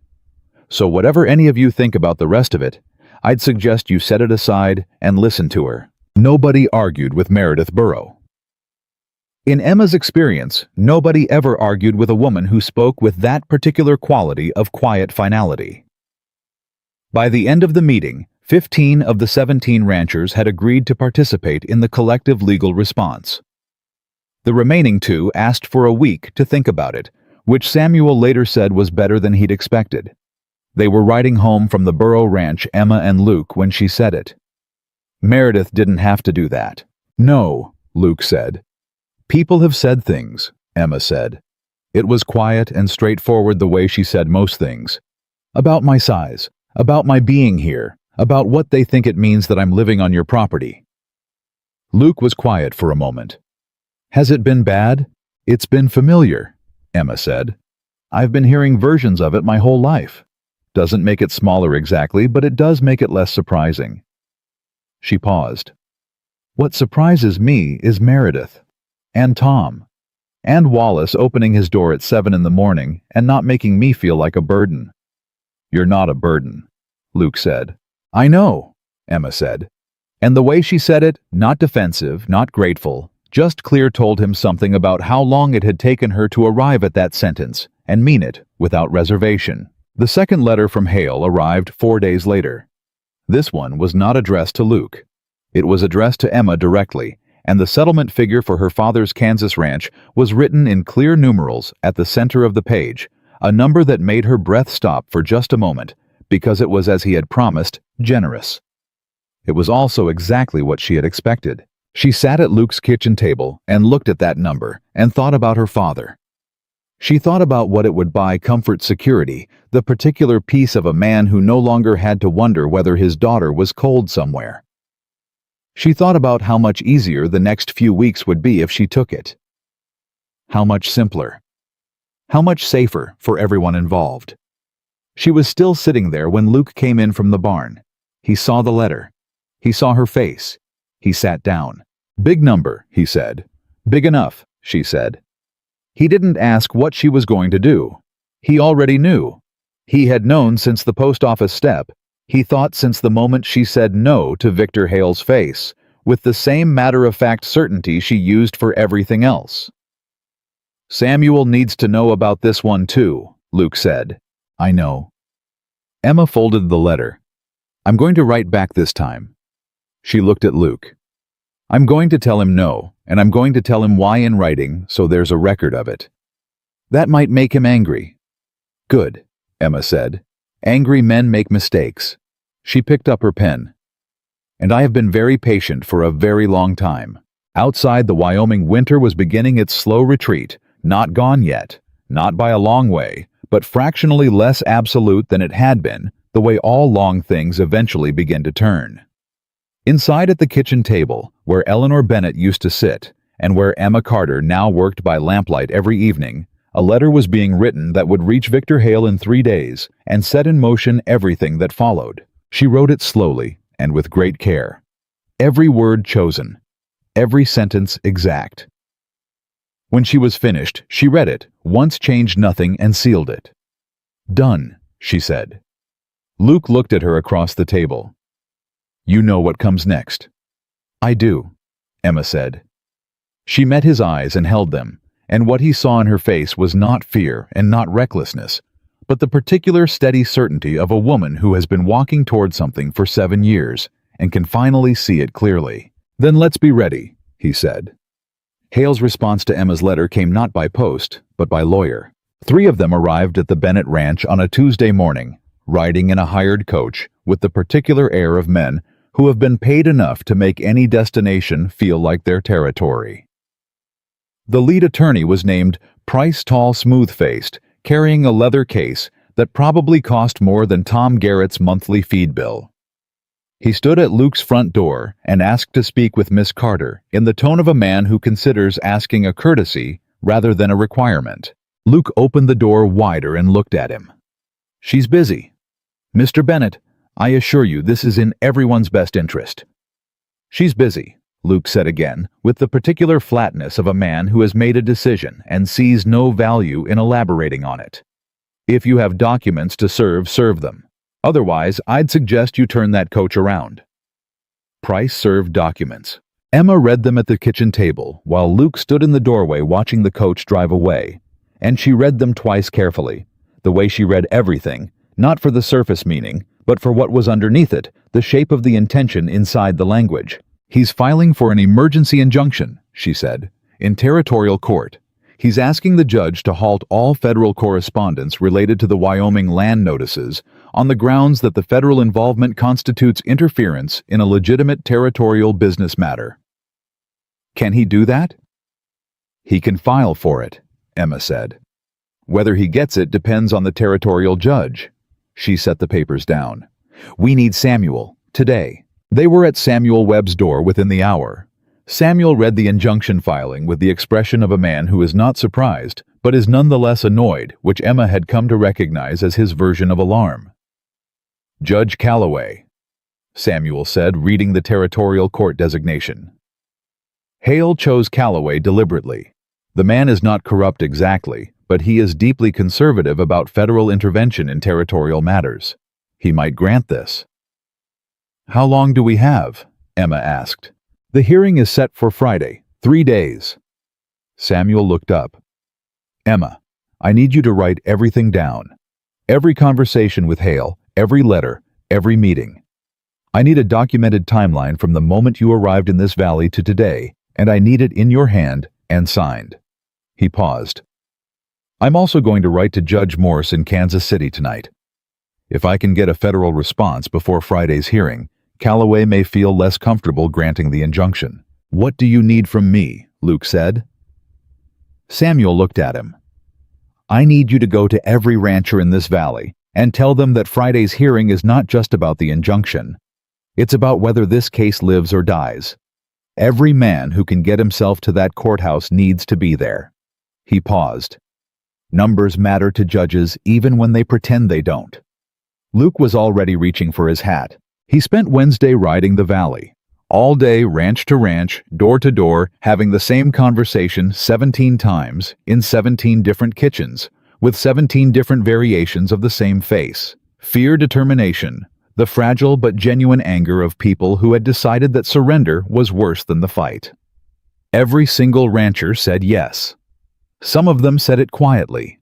So whatever any of you think about the rest of it, I'd suggest you set it aside and listen to her." Nobody argued with Meredith Burrow. In Emma's experience, nobody ever argued with a woman who spoke with that particular quality of quiet finality. By the end of the meeting, 15 of the 17 ranchers had agreed to participate in the collective legal response. The remaining 2 asked for a week to think about it, which Samuel later said was better than he'd expected. They were riding home from the Burrow Ranch, Emma and Luke, when she said it. Meredith didn't have to do that. "No," Luke said. "People have said things," Emma said. It was quiet and straightforward the way she said most things. "About my size, about my being here, about what they think it means that I'm living on your property." Luke was quiet for a moment. "Has it been bad?" "It's been familiar," Emma said. "I've been hearing versions of it my whole life. Doesn't make it smaller exactly, but it does make it less surprising." She paused. "What surprises me is Meredith. And Tom. And Wallace opening his door at 7 in the morning and not making me feel like a burden." "You're not a burden," Luke said. "I know," Emma said. And the way she said it, not defensive, not grateful, just clear, told him something about how long it had taken her to arrive at that sentence and mean it without reservation. The second letter from Hale arrived 4 days later. This one was not addressed to Luke. It was addressed to Emma directly, and the settlement figure for her father's Kansas ranch was written in clear numerals at the center of the page, a number that made her breath stop for just a moment, because it was, as he had promised, generous. It was also exactly what she had expected. She sat at Luke's kitchen table and looked at that number and thought about her father. She thought about what it would buy comfort, security, the particular peace of a man who no longer had to wonder whether his daughter was cold somewhere. She thought about how much easier the next few weeks would be if she took it. How much simpler. How much safer for everyone involved. She was still sitting there when Luke came in from the barn. He saw the letter. He saw her face. He sat down. "Big number," he said. "Big enough," she said. He didn't ask what she was going to do. He already knew. He had known since the post office step. He thought since the moment she said no to Victor Hale's face, with the same matter-of-fact certainty she used for everything else. "Samuel needs to know about this one too," Luke said. "I know." Emma folded the letter. I'm going to write back this time. She looked at Luke. I'm going to tell him no, and I'm going to tell him why in writing, so there's a record of it. That might make him angry. Good, Emma said. Angry men make mistakes. She picked up her pen. And I have been very patient for a very long time. Outside, the Wyoming winter was beginning its slow retreat, not gone yet, not by a long way, but fractionally less absolute than it had been, the way all long things eventually begin to turn. Inside at the kitchen table, where Eleanor Bennett used to sit, and where Emma Carter now worked by lamplight every evening, a letter was being written that would reach Victor Hale in 3 days and set in motion everything that followed. She wrote it slowly and with great care. Every word chosen, every sentence exact. When she was finished, she read it, once changed nothing, and sealed it. Done, she said. Luke looked at her across the table. You know what comes next. I do, Emma said. She met his eyes and held them, and what he saw in her face was not fear and not recklessness, but the particular steady certainty of a woman who has been walking toward something for 7 years and can finally see it clearly. Then let's be ready, he said. Hale's response to Emma's letter came not by post, but by lawyer. 3 of them arrived at the Bennett Ranch on a Tuesday morning, riding in a hired coach with the particular air of men who have been paid enough to make any destination feel like their territory. The lead attorney was named Price Tall Smooth-Faced, carrying a leather case that probably cost more than Tom Garrett's monthly feed bill. He stood at Luke's front door and asked to speak with Miss Carter in the tone of a man who considers asking a courtesy rather than a requirement. Luke opened the door wider and looked at him. She's busy. Mr. Bennett, I assure you this is in everyone's best interest. She's busy, Luke said again, with the particular flatness of a man who has made a decision and sees no value in elaborating on it. If you have documents to serve them. Otherwise, I'd suggest you turn that coach around. Price served documents. Emma read them at the kitchen table while Luke stood in the doorway watching the coach drive away, and she read them twice carefully, the way she read everything, not for the surface meaning, but for what was underneath it, the shape of the intention inside the language. He's filing for an emergency injunction, she said, in territorial court. He's asking the judge to halt all federal correspondence related to the Wyoming land notices on the grounds that the federal involvement constitutes interference in a legitimate territorial business matter. Can he do that? He can file for it, Emma said. Whether he gets it depends on the territorial judge. She set the papers down. We need Samuel, today. They were at Samuel Webb's door within the hour. Samuel read the injunction filing with the expression of a man who is not surprised, but is nonetheless annoyed, which Emma had come to recognize as his version of alarm. Judge Calloway, Samuel said, reading the territorial court designation. Hale chose Calloway deliberately. The man is not corrupt exactly, but he is deeply conservative about federal intervention in territorial matters. He might grant this. How long do we have? Emma asked. The hearing is set for Friday, 3 days. Samuel looked up. Emma, I need you to write everything down. Every conversation with Hale, every letter, every meeting. I need a documented timeline from the moment you arrived in this valley to today, and I need it in your hand and signed. He paused. I'm also going to write to Judge Morse in Kansas City tonight. If I can get a federal response before Friday's hearing, Calloway may feel less comfortable granting the injunction. What do you need from me? Luke said. Samuel looked at him. I need you to go to every rancher in this valley and tell them that Friday's hearing is not just about the injunction. It's about whether this case lives or dies. Every man who can get himself to that courthouse needs to be there. He paused. Numbers matter to judges even when they pretend they don't. Luke was already reaching for his hat. He spent Wednesday riding the valley, all day ranch to ranch, door to door, having the same conversation 17 times in 17 different kitchens, with 17 different variations of the same face. Fear, determination, the fragile but genuine anger of people who had decided that surrender was worse than the fight. Every single rancher said yes. Some of them said it quietly.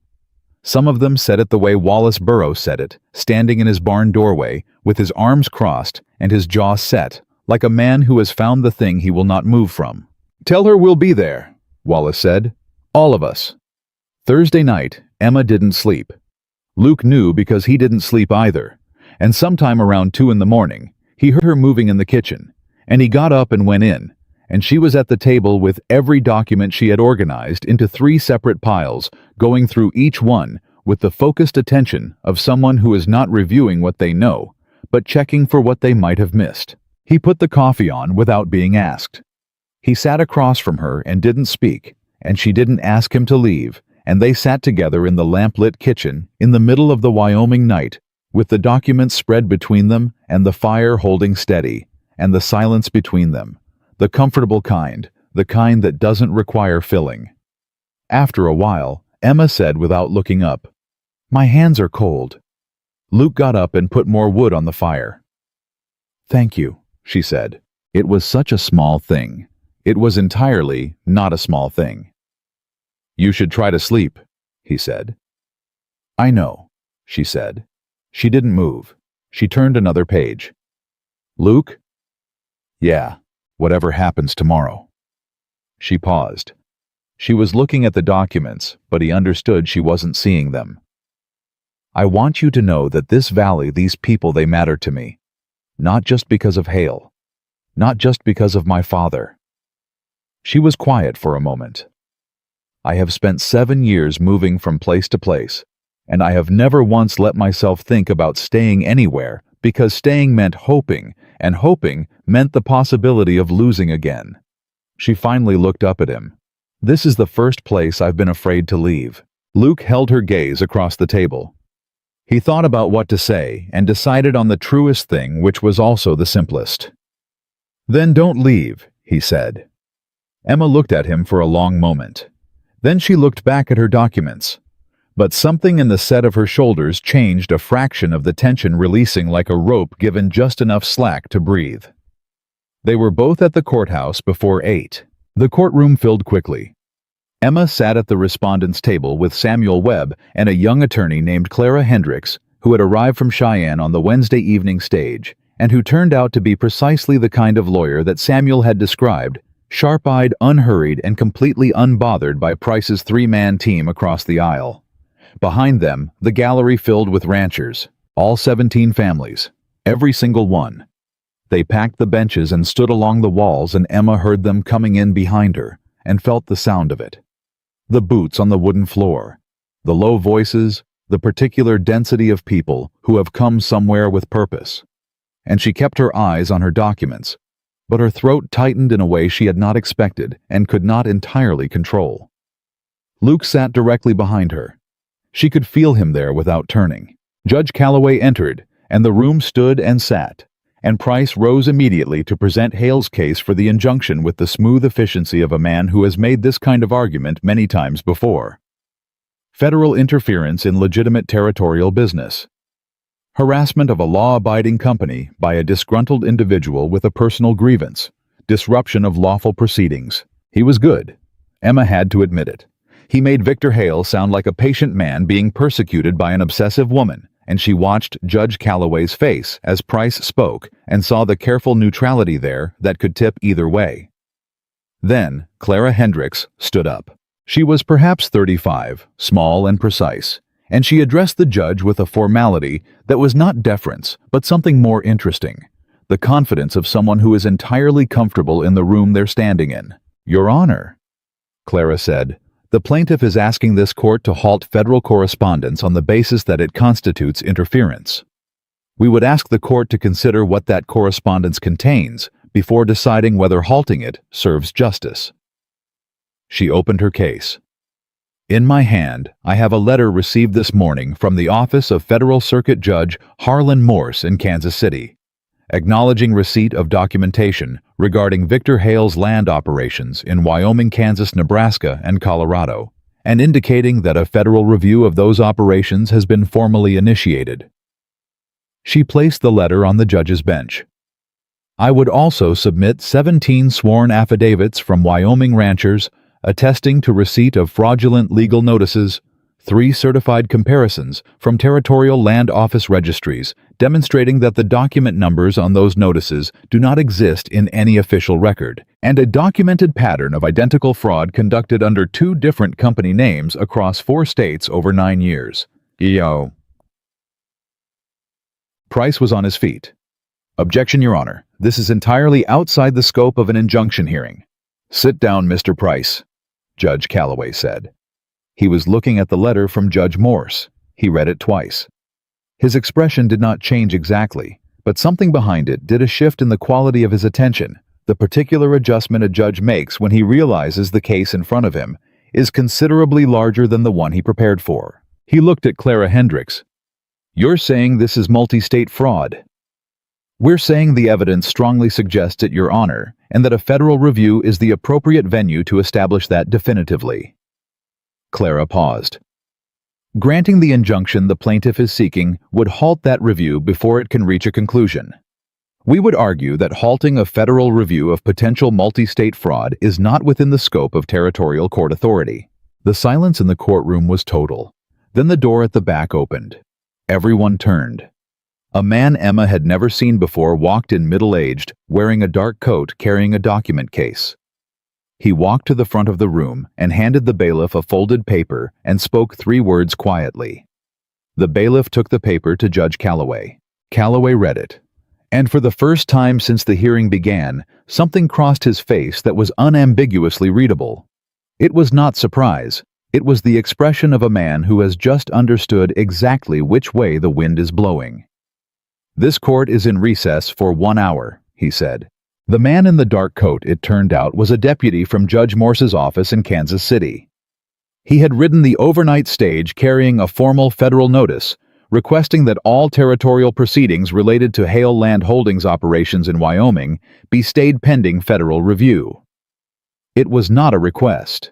Some of them said it the way Wallace Burroughs said it, standing in his barn doorway, with his arms crossed and his jaw set, like a man who has found the thing he will not move from. "Tell her we'll be there," Wallace said. "All of us." Thursday night, Emma didn't sleep. Luke knew because he didn't sleep either, and sometime around 2 in the morning, he heard her moving in the kitchen, and he got up and went in, and she was at the table with every document she had organized into 3 separate piles, going through each one with the focused attention of someone who is not reviewing what they know, but checking for what they might have missed. He put the coffee on without being asked. He sat across from her and didn't speak, and she didn't ask him to leave, and they sat together in the lamp-lit kitchen in the middle of the Wyoming night, with the documents spread between them and the fire holding steady, and the silence between them, the comfortable kind, the kind that doesn't require filling. After a while, Emma said without looking up, "My hands are cold." Luke got up and put more wood on the fire. "Thank you," she said. It was such a small thing. It was entirely not a small thing. "You should try to sleep," he said. "I know," she said. She didn't move. She turned another page. "Luke?" "Yeah, whatever happens tomorrow." She paused. She was looking at the documents, but he understood she wasn't seeing them. "I want you to know that this valley, these people, they matter to me. Not just because of Hale. Not just because of my father." She was quiet for a moment. "I have spent 7 years moving from place to place, and I have never once let myself think about staying anywhere because staying meant hoping, and hoping meant the possibility of losing again." She finally looked up at him. "This is the first place I've been afraid to leave." Luke held her gaze across the table. He thought about what to say and decided on the truest thing, which was also the simplest. "Then don't leave," he said. Emma looked at him for a long moment. Then she looked back at her documents. But something in the set of her shoulders changed a fraction of the tension, releasing like a rope given just enough slack to breathe. They were both at the courthouse before 8. The courtroom filled quickly. Emma sat at the respondent's table with Samuel Webb and a young attorney named Clara Hendricks, who had arrived from Cheyenne on the Wednesday evening stage, and who turned out to be precisely the kind of lawyer that Samuel had described, sharp-eyed, unhurried, and completely unbothered by Price's 3-man team across the aisle. Behind them, the gallery filled with ranchers, all 17 families, every single one. They packed the benches and stood along the walls, and Emma heard them coming in behind her and felt the sound of it. The boots on the wooden floor, the low voices, the particular density of people who have come somewhere with purpose. And she kept her eyes on her documents, but her throat tightened in a way she had not expected and could not entirely control. Luke sat directly behind her. She could feel him there without turning. Judge Calloway entered, and the room stood and sat, and Price rose immediately to present Hale's case for the injunction with the smooth efficiency of a man who has made this kind of argument many times before. Federal interference in legitimate territorial business. Harassment of a law-abiding company by a disgruntled individual with a personal grievance. Disruption of lawful proceedings. He was good. Emma had to admit it. He made Victor Hale sound like a patient man being persecuted by an obsessive woman, and she watched Judge Calloway's face as Price spoke and saw the careful neutrality there that could tip either way. Then Clara Hendricks stood up. She was perhaps 35, small and precise, and she addressed the judge with a formality that was not deference, but something more interesting, the confidence of someone who is entirely comfortable in the room they're standing in. "Your Honor," Clara said, "the plaintiff is asking this court to halt federal correspondence on the basis that it constitutes interference. We would ask the court to consider what that correspondence contains before deciding whether halting it serves justice." She opened her case. "In my hand, I have a letter received this morning from the office of Federal Circuit Judge Harlan Morse in Kansas City, acknowledging receipt of documentation regarding Victor Hale's land operations in Wyoming, Kansas, Nebraska, and Colorado, and indicating that a federal review of those operations has been formally initiated." She placed the letter on the judge's bench. "I would also submit 17 sworn affidavits from Wyoming ranchers attesting to receipt of fraudulent legal notices, 3 certified comparisons from Territorial Land Office registries demonstrating that the document numbers on those notices do not exist in any official record, and a documented pattern of identical fraud conducted under 2 different company names across 4 states over 9 years. EO. Price was on his feet. "Objection, Your Honor. This is entirely outside the scope of an injunction hearing." "Sit down, Mr. Price," Judge Calloway said. He was looking at the letter from Judge Morse. He read it twice. His expression did not change exactly, but something behind it did a shift in the quality of his attention, the particular adjustment a judge makes when he realizes the case in front of him is considerably larger than the one he prepared for. He looked at Clara Hendricks. "You're saying this is multi-state fraud?" "We're saying the evidence strongly suggests it, Your Honor, and that a federal review is the appropriate venue to establish that definitively." Clara paused. "Granting the injunction the plaintiff is seeking would halt that review before it can reach a conclusion. We would argue that halting a federal review of potential multi-state fraud is not within the scope of territorial court authority." The silence in the courtroom was total. Then the door at the back opened. Everyone turned. A man Emma had never seen before walked in, middle-aged, wearing a dark coat, carrying a document case. He walked to the front of the room and handed the bailiff a folded paper and spoke 3 words quietly. The bailiff took the paper to Judge Calloway. Calloway read it. And for the first time since the hearing began, something crossed his face that was unambiguously readable. It was not surprise. It was the expression of a man who has just understood exactly which way the wind is blowing. "This court is in recess for 1 hour, he said. The man in the dark coat, it turned out, was a deputy from Judge Morse's office in Kansas City. He had ridden the overnight stage carrying a formal federal notice, requesting that all territorial proceedings related to Hale Land Holdings operations in Wyoming be stayed pending federal review. It was not a request.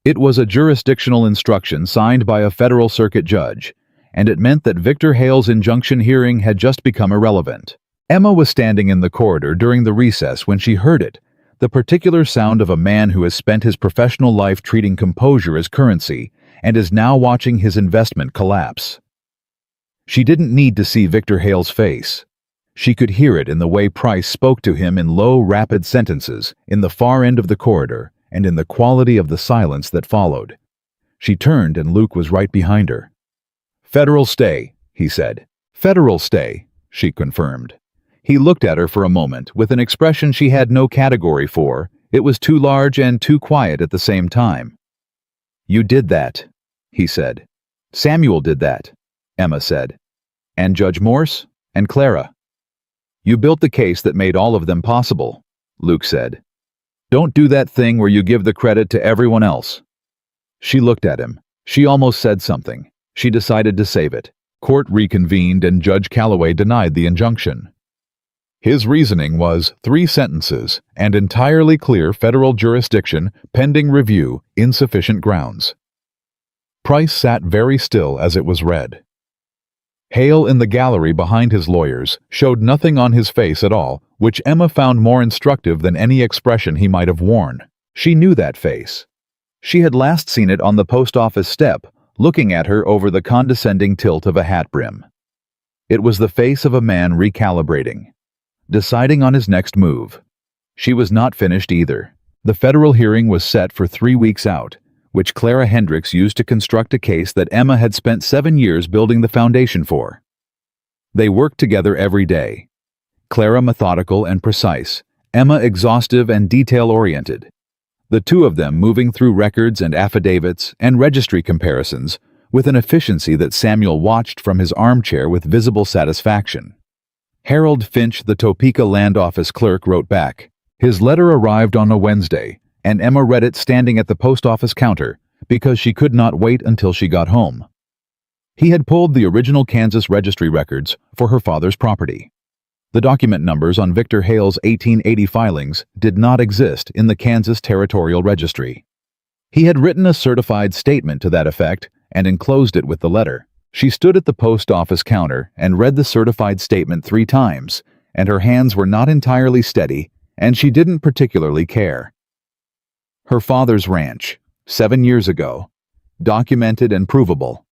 It was a jurisdictional instruction signed by a federal circuit judge, and it meant that Victor Hale's injunction hearing had just become irrelevant. Emma was standing in the corridor during the recess when she heard it, the particular sound of a man who has spent his professional life treating composure as currency and is now watching his investment collapse. She didn't need to see Victor Hale's face. She could hear it in the way Price spoke to him in low, rapid sentences in the far end of the corridor and in the quality of the silence that followed. She turned and Luke was right behind her. "Federal stay," he said. "Federal stay," she confirmed. He looked at her for a moment with an expression she had no category for. It was too large and too quiet at the same time. "You did that," he said. "Samuel did that," Emma said. "And Judge Morse and Clara. You built the case that made all of them possible," Luke said. "Don't do that thing where you give the credit to everyone else." She looked at him. She almost said something. She decided to save it. Court reconvened and Judge Calloway denied the injunction. His reasoning was 3 sentences and entirely clear federal jurisdiction, pending review, insufficient grounds. Price sat very still as it was read. Hale in the gallery behind his lawyers showed nothing on his face at all, which Emma found more instructive than any expression he might have worn. She knew that face. She had last seen it on the post office step, looking at her over the condescending tilt of a hat brim. It was the face of a man recalibrating, deciding on his next move. She was not finished either. The federal hearing was set for 3 weeks out, which Clara Hendricks used to construct a case that Emma had spent 7 years building the foundation for. They worked together every day. Clara methodical and precise, Emma exhaustive and detail-oriented. The 2 of them moving through records and affidavits and registry comparisons with an efficiency that Samuel watched from his armchair with visible satisfaction. Harold Finch, the Topeka Land Office clerk, wrote back. His letter arrived on a Wednesday, and Emma read it standing at the post office counter because she could not wait until she got home. He had pulled the original Kansas registry records for her father's property. The document numbers on Victor Hale's 1880 filings did not exist in the Kansas Territorial Registry. He had written a certified statement to that effect and enclosed it with the letter. She stood at the post office counter and read the certified statement 3 times, and her hands were not entirely steady, and she didn't particularly care. Her father's ranch, 7 years ago. documented and provable.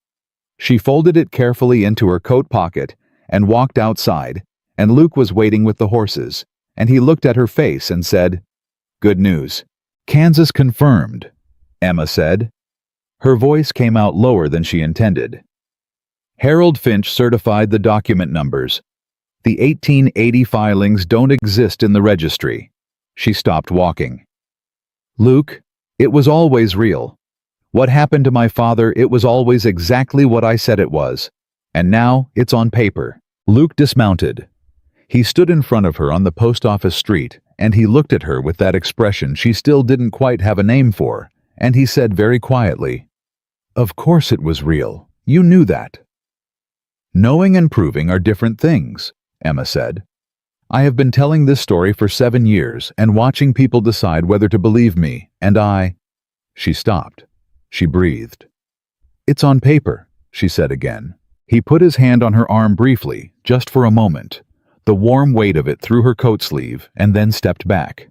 She folded it carefully into her coat pocket and walked outside, and Luke was waiting with the horses, and he looked at her face and said, "Good news." "Kansas confirmed," Emma said. Her voice came out lower than she intended. Harold Finch certified the document numbers. The 1880 filings don't exist in the registry. She stopped walking. "Luke, it was always real. What happened to my father, it was always exactly what I said it was. And now it's on paper." Luke dismounted. He stood in front of her on the post office street, and he looked at her with that expression she still didn't quite have a name for, and he said very quietly, "Of course it was real. You knew that." "Knowing and proving are different things," Emma said. "I have been telling this story for 7 years and watching people decide whether to believe me, and I—" She stopped. She breathed. "It's on paper," she said again. He put his hand on her arm briefly, just for a moment, the warm weight of it through her coat sleeve, and then stepped back.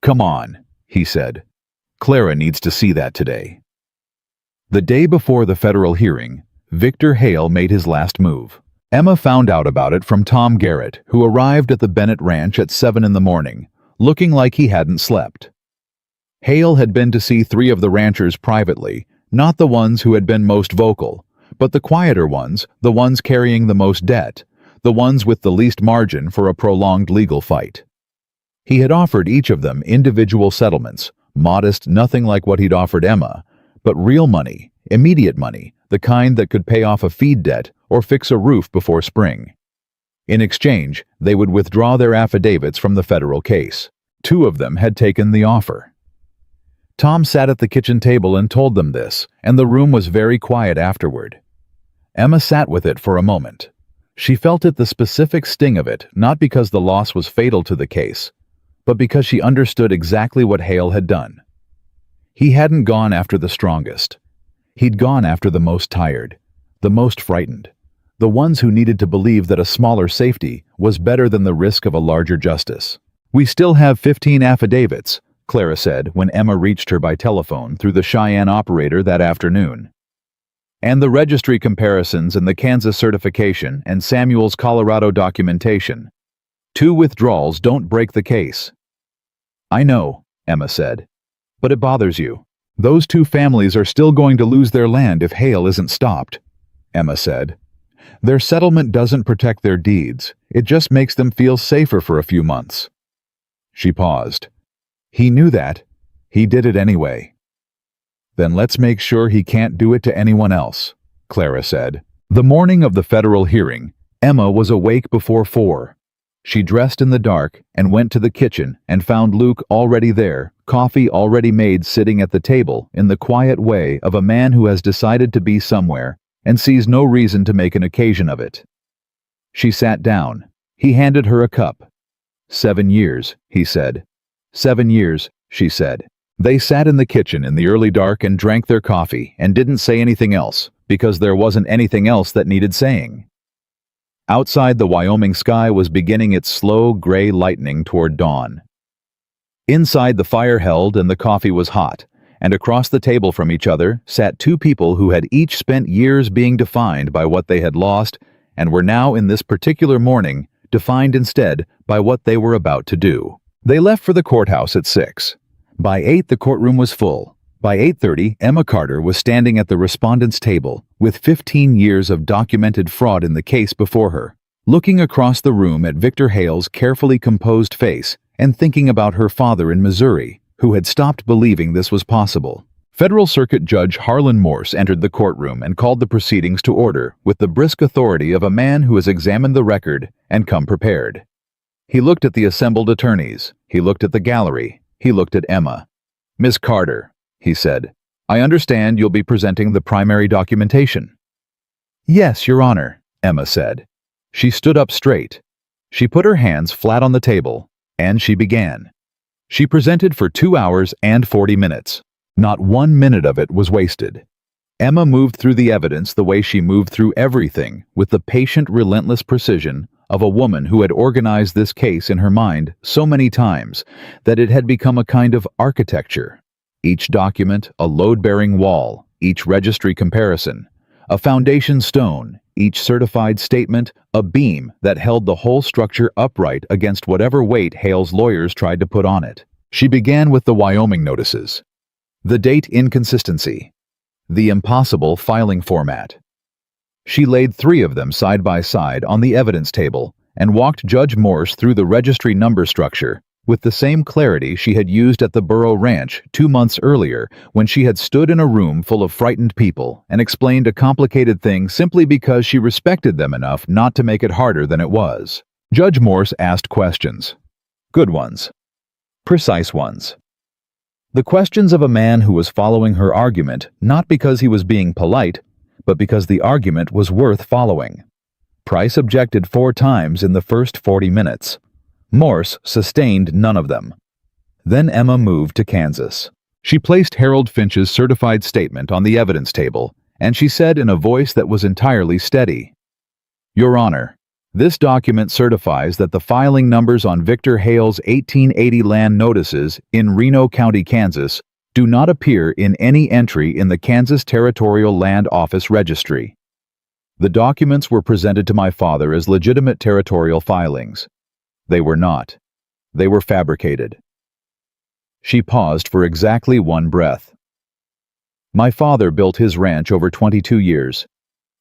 "Come on," he said. "Clara needs to see that today." The day before the federal hearing, Victor Hale made his last move. Emma found out about it from Tom Garrett, who arrived at the Bennett Ranch at 7 in the morning, looking like he hadn't slept. Hale had been to see 3 of the ranchers privately, not the ones who had been most vocal, but the quieter ones, the ones carrying the most debt, the ones with the least margin for a prolonged legal fight. He had offered each of them individual settlements, modest, nothing like what he'd offered Emma, but real money, immediate money, the kind that could pay off a feed debt or fix a roof before spring. In exchange, they would withdraw their affidavits from the federal case. 2 of them had taken the offer. Tom sat at the kitchen table and told them this, and the room was very quiet afterward. Emma sat with it for a moment. She felt it, the specific sting of it, not because the loss was fatal to the case, but because she understood exactly what Hale had done. He hadn't gone after the strongest. He'd gone after the most tired, the most frightened, the ones who needed to believe that a smaller safety was better than the risk of a larger justice. "We still have 15 affidavits," Clara said when Emma reached her by telephone through the Cheyenne operator that afternoon. "And the registry comparisons and the Kansas certification and Samuel's Colorado documentation. 2 withdrawals don't break the case." "I know," Emma said, "but it bothers you. Those 2 families are still going to lose their land if Hale isn't stopped," Emma said. "Their settlement doesn't protect their deeds. It just makes them feel safer for a few months." She paused. "He knew that. He did it anyway." "Then let's make sure he can't do it to anyone else," Clara said. The morning of the federal hearing, Emma was awake before 4. She dressed in the dark and went to the kitchen and found Luke already there, coffee already made, sitting at the table in the quiet way of a man who has decided to be somewhere and sees no reason to make an occasion of it. She sat down. He handed her a cup. 7 years, he said. 7 years, she said. They sat in the kitchen in the early dark and drank their coffee and didn't say anything else, because there wasn't anything else that needed saying. Outside, the Wyoming sky was beginning its slow gray lightening toward dawn. Inside, the fire held and the coffee was hot, and across the table from each other sat 2 people who had each spent years being defined by what they had lost and were now, in this particular morning, defined instead by what they were about to do. They left for the courthouse at 6. By 8, the courtroom was full. By 8:30, Emma Carter was standing at the respondent's table with 15 years of documented fraud in the case before her, looking across the room at Victor Hale's carefully composed face and thinking about her father in Missouri, who had stopped believing this was possible. Federal Circuit Judge Harlan Morse entered the courtroom and called the proceedings to order with the brisk authority of a man who has examined the record and come prepared. He looked at the assembled attorneys. He looked at the gallery. He looked at Emma. "Miss Carter," he said, "I understand you'll be presenting the primary documentation." "Yes, Your Honor," Emma said. She stood up straight. She put her hands flat on the table, and she began. She presented for 2 hours and 40 minutes. Not 1 minute of it was wasted. Emma moved through the evidence the way she moved through everything, with the patient, relentless precision of a woman who had organized this case in her mind so many times that it had become a kind of architecture. Each document a load-bearing wall, each registry comparison, a foundation stone, each certified statement, a beam that held the whole structure upright against whatever weight Hale's lawyers tried to put on it. She began with the Wyoming notices, the date inconsistency, the impossible filing format. She laid 3 of them side by side on the evidence table and walked Judge Morse through the registry number structure with the same clarity she had used at the Burrow Ranch 2 months earlier when she had stood in a room full of frightened people and explained a complicated thing simply because she respected them enough not to make it harder than it was. Judge Morse asked questions. Good ones. Precise ones. The questions of a man who was following her argument not because he was being polite, but because the argument was worth following. Price objected 4 times in the first 40 minutes. Morse sustained none of them. Then Emma moved to Kansas. She placed Harold Finch's certified statement on the evidence table, and she said in a voice that was entirely steady, "Your Honor, this document certifies that the filing numbers on Victor Hale's 1880 land notices in Reno County, Kansas, do not appear in any entry in the Kansas Territorial Land Office Registry. The documents were presented to my father as legitimate territorial filings. They were not. They were fabricated." She paused for exactly 1 breath. "My father built his ranch over 22 years.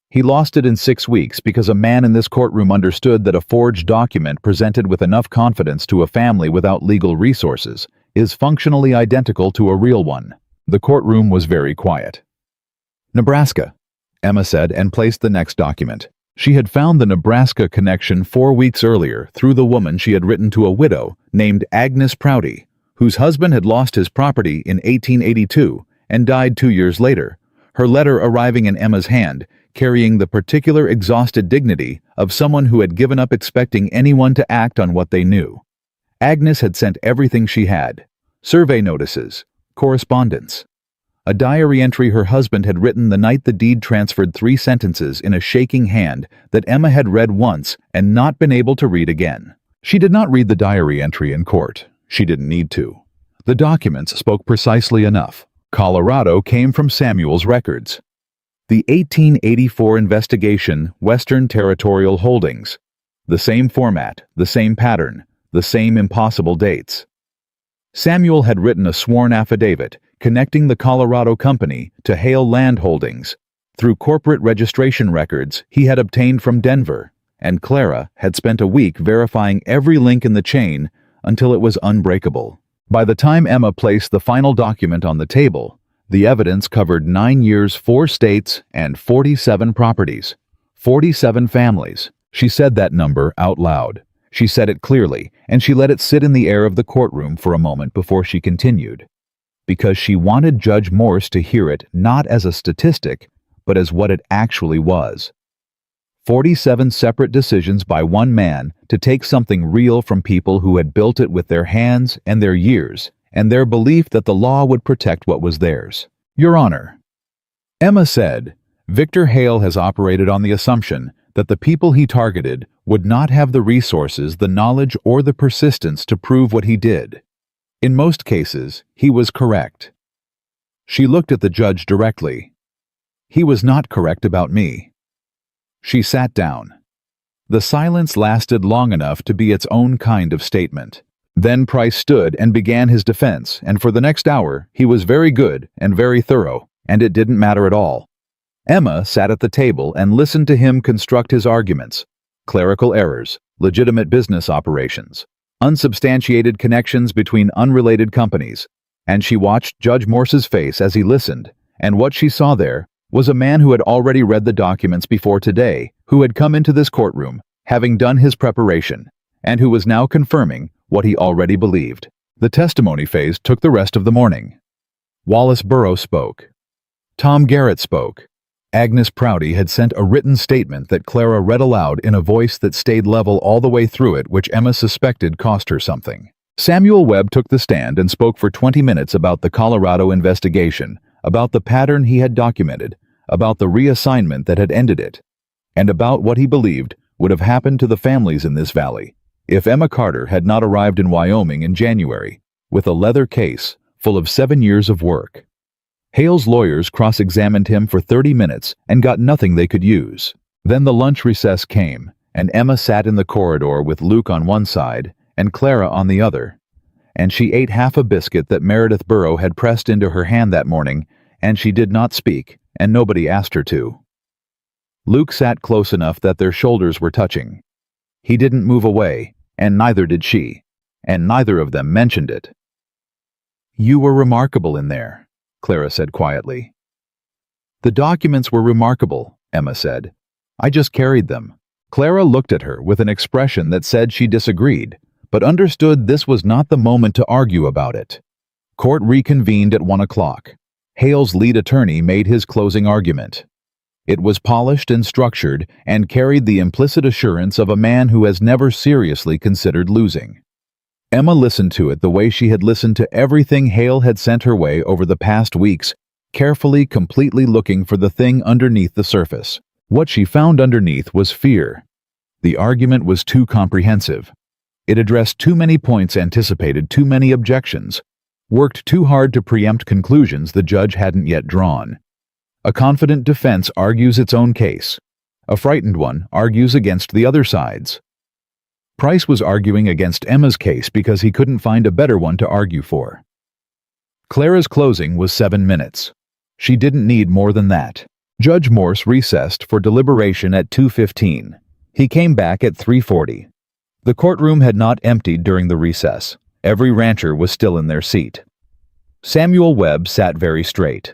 He lost it in 6 weeks because a man in this courtroom understood that a forged document presented with enough confidence to a family without legal resources is functionally identical to a real one." The courtroom was very quiet. "Nebraska," Emma said and placed the next document. She had found the Nebraska connection 4 weeks earlier through the woman she had written to a widow named Agnes Prouty, whose husband had lost his property in 1882 and died 2 years later, her letter arriving in Emma's hand, carrying the particular exhausted dignity of someone who had given up expecting anyone to act on what they knew. Agnes had sent everything she had: survey notices, correspondence, a diary entry her husband had written the night the deed transferred 3 sentences in a shaking hand that Emma had read once and not been able to read again. She did not read the diary entry in court. She didn't need to. The documents spoke precisely enough. Colorado came from Samuel's records. The 1884 investigation, Western Territorial Holdings. The same format, the same pattern, the same impossible dates. Samuel had written a sworn affidavit connecting the Colorado company to Hale Land Holdings through corporate registration records he had obtained from Denver, and Clara had spent a week verifying every link in the chain until it was unbreakable. By the time Emma placed the final document on the table, the evidence covered 9 years, 4 states, and 47 properties. 47 families. She said that number out loud. She said it clearly, and she let it sit in the air of the courtroom for a moment before she continued, because she wanted Judge Morse to hear it not as a statistic, but as what it actually was. 47 separate decisions by one man to take something real from people who had built it with their hands and their years, and their belief that the law would protect what was theirs. "Your Honor," Emma said, "Victor Hale has operated on the assumption that the people he targeted would not have the resources, the knowledge, or the persistence to prove what he did. In most cases, he was correct." She looked at the judge directly. "He was not correct about me." She sat down. The silence lasted long enough to be its own kind of statement. Then Price stood and began his defense, and for the next hour, he was very good and very thorough, and it didn't matter at all. Emma sat at the table and listened to him construct his arguments: clerical errors, legitimate business operations, unsubstantiated connections between unrelated companies, and she watched Judge Morse's face as he listened, and what she saw there was a man who had already read the documents before today, who had come into this courtroom, having done his preparation, and who was now confirming what he already believed. The testimony phase took the rest of the morning. Wallace Burrow spoke. Tom Garrett spoke. Agnes Prouty had sent a written statement that Clara read aloud in a voice that stayed level all the way through it, which Emma suspected cost her something. Samuel Webb took the stand and spoke for 20 minutes about the Colorado investigation, about the pattern he had documented, about the reassignment that had ended it, and about what he believed would have happened to the families in this valley if Emma Carter had not arrived in Wyoming in January with a leather case full of 7 years of work. Hale's lawyers cross-examined him for 30 minutes and got nothing they could use. Then the lunch recess came, and Emma sat in the corridor with Luke on one side and Clara on the other. And she ate half a biscuit that Meredith Burrow had pressed into her hand that morning, and she did not speak, and nobody asked her to. Luke sat close enough that their shoulders were touching. He didn't move away, and neither did she, and neither of them mentioned it. "You were remarkable in there," Clara said quietly. "The documents were remarkable," Emma said. "I just carried them." Clara looked at her with an expression that said she disagreed, but understood this was not the moment to argue about it. Court reconvened at 1 o'clock. Hale's lead attorney made his closing argument. It was polished and structured and carried the implicit assurance of a man who has never seriously considered losing. Emma listened to it the way she had listened to everything Hale had sent her way over the past weeks, carefully, completely looking for the thing underneath the surface. What she found underneath was fear. The argument was too comprehensive. It addressed too many points, anticipated too many objections, worked too hard to preempt conclusions the judge hadn't yet drawn. A confident defense argues its own case. A frightened one argues against the other side's. Price was arguing against Emma's case because he couldn't find a better one to argue for. Clara's closing was 7 minutes. She didn't need more than that. Judge Morse recessed for deliberation at 2:15. He came back at 3:40. The courtroom had not emptied during the recess. Every rancher was still in their seat. Samuel Webb sat very straight.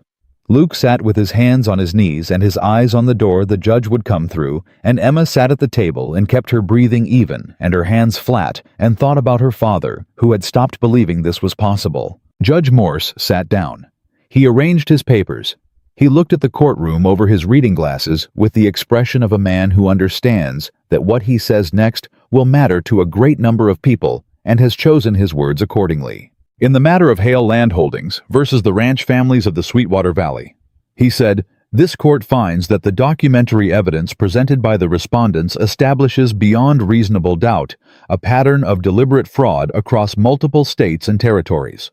Luke sat with his hands on his knees and his eyes on the door the judge would come through, and Emma sat at the table and kept her breathing even and her hands flat and thought about her father, who had stopped believing this was possible. Judge Morse sat down. He arranged his papers. He looked at the courtroom over his reading glasses with the expression of a man who understands that what he says next will matter to a great number of people and has chosen his words accordingly. In the matter of Hale land holdings versus the ranch families of the Sweetwater Valley, he said, "This court finds that the documentary evidence presented by the respondents establishes beyond reasonable doubt a pattern of deliberate fraud across multiple states and territories."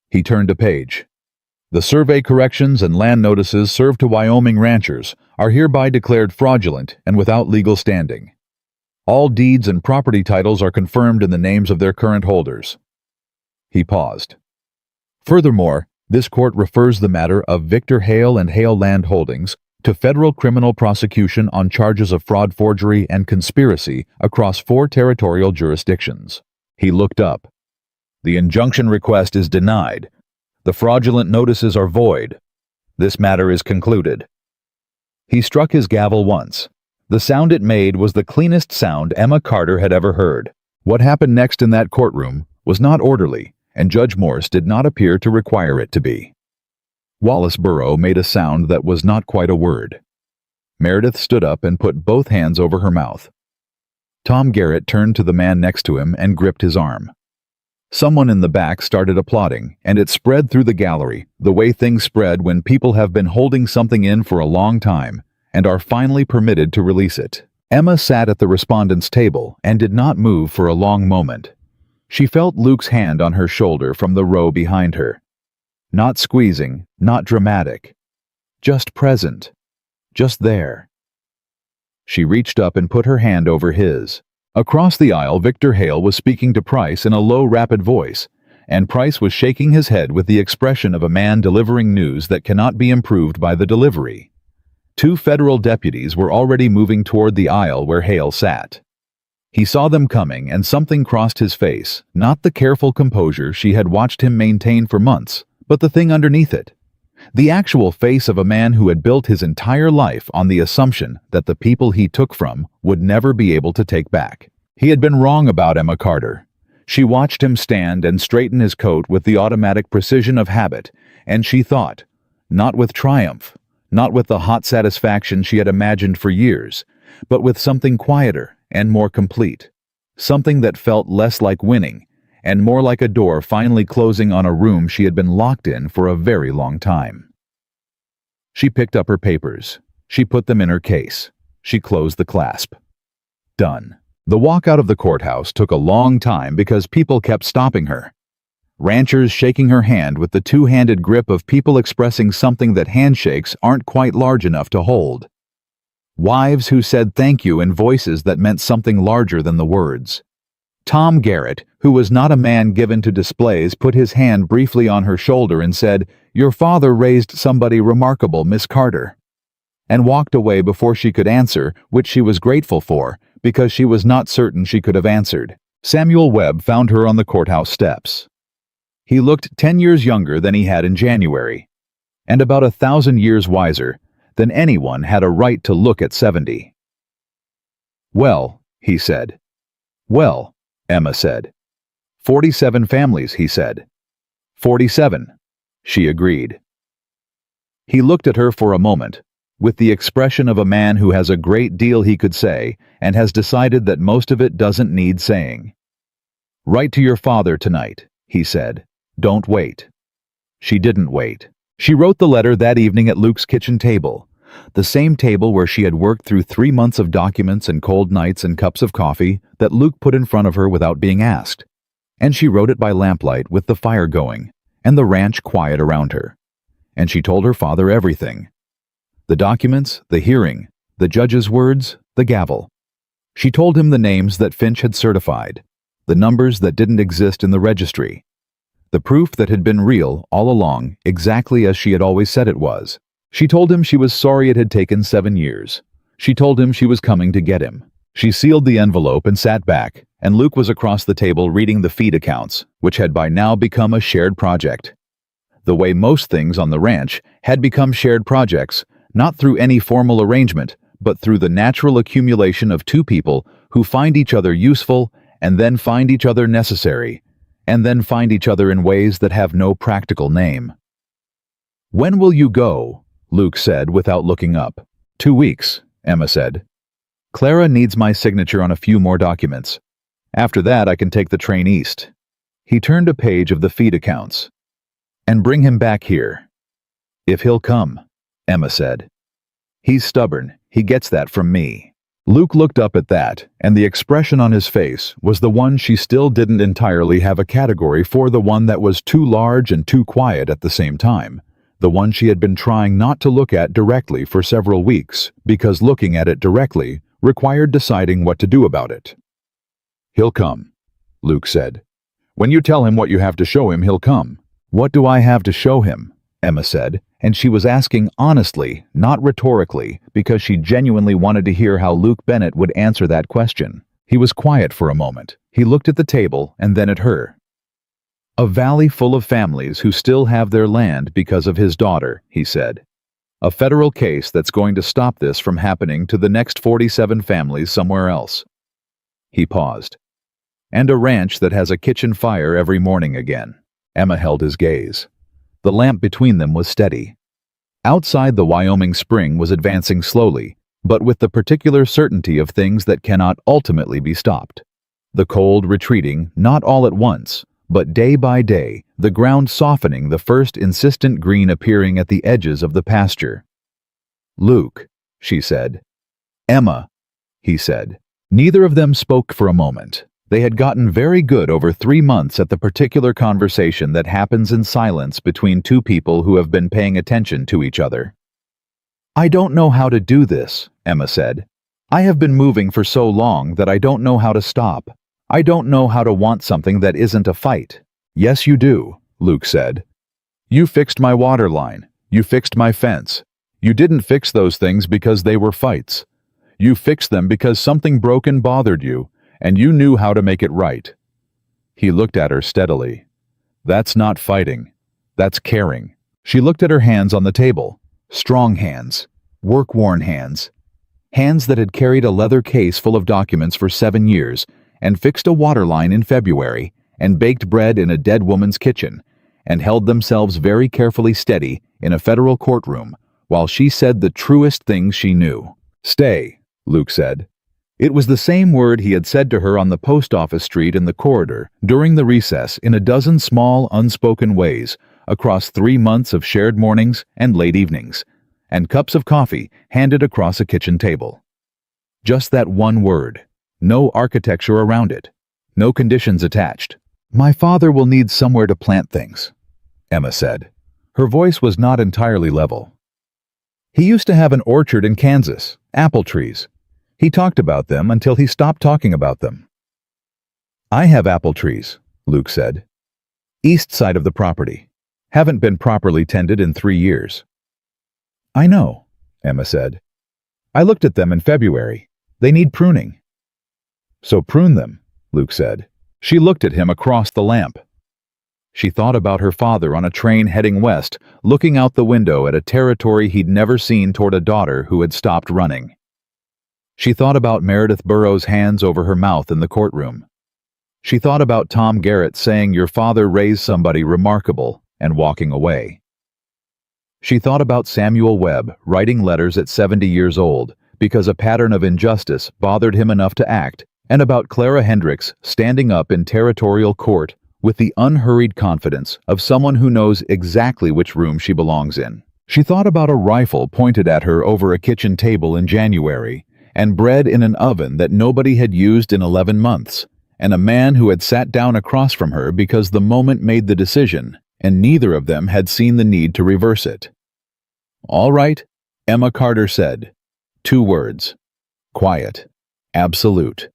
He turned a page. "The survey corrections and land notices served to Wyoming ranchers are hereby declared fraudulent and without legal standing. All deeds and property titles are confirmed in the names of their current holders." He paused. "Furthermore, this court refers the matter of Victor Hale and Hale Land Holdings to federal criminal prosecution on charges of fraud, forgery, and conspiracy across 4 territorial jurisdictions." He looked up. "The injunction request is denied. The fraudulent notices are void. This matter is concluded." He struck his gavel once. The sound it made was the cleanest sound Emma Carter had ever heard. What happened next in that courtroom was not orderly, and Judge Morse did not appear to require it to be. Wallace Burrow made a sound that was not quite a word. Meredith stood up and put both hands over her mouth. Tom Garrett turned to the man next to him and gripped his arm. Someone in the back started applauding, and it spread through the gallery, the way things spread when people have been holding something in for a long time and are finally permitted to release it. Emma sat at the respondent's table and did not move for a long moment. She felt Luke's hand on her shoulder from the row behind her. Not squeezing, not dramatic. Just present. Just there. She reached up and put her hand over his. Across the aisle, Victor Hale was speaking to Price in a low, rapid voice, and Price was shaking his head with the expression of a man delivering news that cannot be improved by the delivery. 2 federal deputies were already moving toward the aisle where Hale sat. He saw them coming, and something crossed his face, not the careful composure she had watched him maintain for months, but the thing underneath it. The actual face of a man who had built his entire life on the assumption that the people he took from would never be able to take back. He had been wrong about Emma Carter. She watched him stand and straighten his coat with the automatic precision of habit, and she thought, not with triumph, not with the hot satisfaction she had imagined for years, but with something quieter and more complete, something that felt less like winning and more like a door finally closing on a room she had been locked in for a very long time. She picked up her papers. She put them in her case. She closed the clasp. Done. The walk out of the courthouse took a long time because people kept stopping her. Ranchers shaking her hand with the two-handed grip of people expressing something that handshakes aren't quite large enough to hold. Wives who said thank you in voices that meant something larger than the words. Tom Garrett, who was not a man given to displays, put his hand briefly on her shoulder and said, "Your father raised somebody remarkable, Miss Carter," and walked away before she could answer, which she was grateful for, because she was not certain she could have answered. Samuel Webb found her on the courthouse steps. He looked 10 years younger than he had in January, and about 1,000 years wiser than anyone had a right to look at 70. "Well," he said. "Well," Emma said. 47 families, he said. 47, she agreed. He looked at her for a moment, with the expression of a man who has a great deal he could say and has decided that most of it doesn't need saying. "Write to your father tonight," he said. "Don't wait." She didn't wait. She wrote the letter that evening at Luke's kitchen table, the same table where she had worked through 3 months of documents and cold nights and cups of coffee that Luke put in front of her without being asked. And she wrote it by lamplight with the fire going and the ranch quiet around her. And she told her father everything. The documents, the hearing, the judge's words, the gavel. She told him the names that Finch had certified, the numbers that didn't exist in the registry, the proof that had been real all along, exactly as she had always said it was. She told him she was sorry it had taken 7 years. She told him she was coming to get him. She sealed the envelope and sat back, and Luke was across the table reading the feed accounts, which had by now become a shared project. The way most things on the ranch had become shared projects, not through any formal arrangement, but through the natural accumulation of two people who find each other useful and then find each other necessary, and then find each other in ways that have no practical name. "When will you go?" Luke said without looking up. 2 weeks, Emma said. "Clara needs my signature on a few more documents. After that, I can take the train east." He turned a page of the feed accounts. "And bring him back here." "If he'll come," Emma said. "He's stubborn. He gets that from me." Luke looked up at that, and the expression on his face was the one she still didn't entirely have a category for, the one that was too large and too quiet at the same time. The one she had been trying not to look at directly for several weeks, because looking at it directly required deciding what to do about it. "He'll come," Luke said. "When you tell him what you have to show him, he'll come." "What do I have to show him?" Emma said, and she was asking honestly, not rhetorically, because she genuinely wanted to hear how Luke Bennett would answer that question. He was quiet for a moment. He looked at the table and then at her. "A valley full of families who still have their land because of his daughter," he said. "A federal case that's going to stop this from happening to the next 47 families somewhere else." He paused. "And a ranch that has a kitchen fire every morning again." Emma held his gaze. The lamp between them was steady. Outside, the Wyoming spring was advancing slowly, but with the particular certainty of things that cannot ultimately be stopped. The cold retreating, not all at once, but day by day, the ground softening, the first insistent green appearing at the edges of the pasture. "Luke," she said. "Emma," he said. Neither of them spoke for a moment. They had gotten very good over 3 months at the particular conversation that happens in silence between two people who have been paying attention to each other. "I don't know how to do this," Emma said. "I have been moving for so long that I don't know how to stop. I don't know how to want something that isn't a fight." "Yes, you do," Luke said. "You fixed my water line. You fixed my fence. You didn't fix those things because they were fights. You fixed them because something broken bothered you, and you knew how to make it right." He looked at her steadily. "That's not fighting. That's caring." She looked at her hands on the table. Strong hands. Work-worn hands. Hands that had carried a leather case full of documents for 7 years, and fixed a water line in February, and baked bread in a dead woman's kitchen, and held themselves very carefully steady in a federal courtroom, while she said the truest things she knew. "Stay," Luke said. It was the same word he had said to her on the post office street in the corridor, during the recess, in a dozen small, unspoken ways, across 3 months of shared mornings and late evenings, and cups of coffee handed across a kitchen table. Just that one word. No architecture around it. No conditions attached. My father will need somewhere to plant things, Emma said. Her voice was not entirely level. He used to have an orchard in Kansas, apple trees. He talked about them until he stopped talking about them. I have apple trees, Luke said. East side of the property. Haven't been properly tended in 3 years. I know, Emma said. I looked at them in February. They need pruning. So prune them, Luke said. She looked at him across the lamp. She thought about her father on a train heading west, looking out the window at a territory he'd never seen toward a daughter who had stopped running. She thought about Meredith Burroughs' hands over her mouth in the courtroom. She thought about Tom Garrett saying your father raised somebody remarkable and walking away. She thought about Samuel Webb writing letters at 70 years old because a pattern of injustice bothered him enough to act, and about Clara Hendricks standing up in territorial court with the unhurried confidence of someone who knows exactly which room she belongs in. She thought about a rifle pointed at her over a kitchen table in January, and bread in an oven that nobody had used in 11 months, and a man who had sat down across from her because the moment made the decision, and neither of them had seen the need to reverse it. All right, Emma Carter said. 2 words. Quiet. Absolute.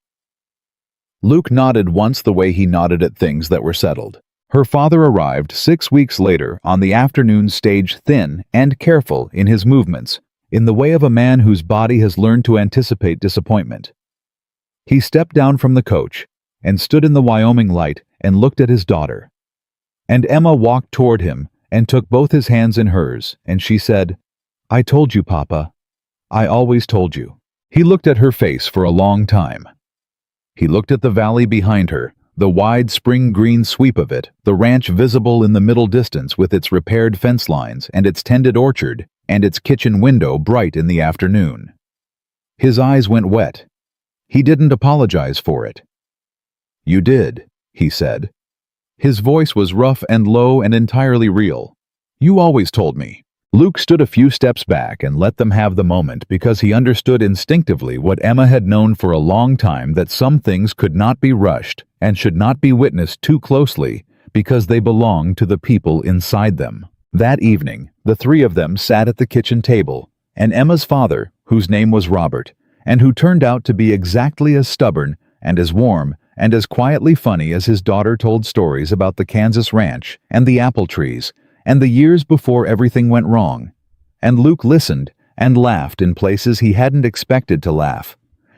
Luke nodded once the way he nodded at things that were settled. Her father arrived 6 weeks later on the afternoon stage, thin and careful in his movements, in the way of a man whose body has learned to anticipate disappointment. He stepped down from the coach and stood in the Wyoming light and looked at his daughter. And Emma walked toward him and took both his hands in hers, and she said, I told you, Papa. I always told you. He looked at her face for a long time. He looked at the valley behind her, the wide spring green sweep of it, the ranch visible in the middle distance with its repaired fence lines and its tended orchard and its kitchen window bright in the afternoon. His eyes went wet. He didn't apologize for it. You did, he said. His voice was rough and low and entirely real. You always told me. Luke stood a few steps back and let them have the moment because he understood instinctively what Emma had known for a long time, that some things could not be rushed and should not be witnessed too closely because they belonged to the people inside them. That evening, the 3 of them sat at the kitchen table, and Emma's father, whose name was Robert, and who turned out to be exactly as stubborn and as warm and as quietly funny as his daughter, told stories about the Kansas ranch and the apple trees and the years before everything went wrong, and Luke listened and laughed in places he hadn't expected to laugh,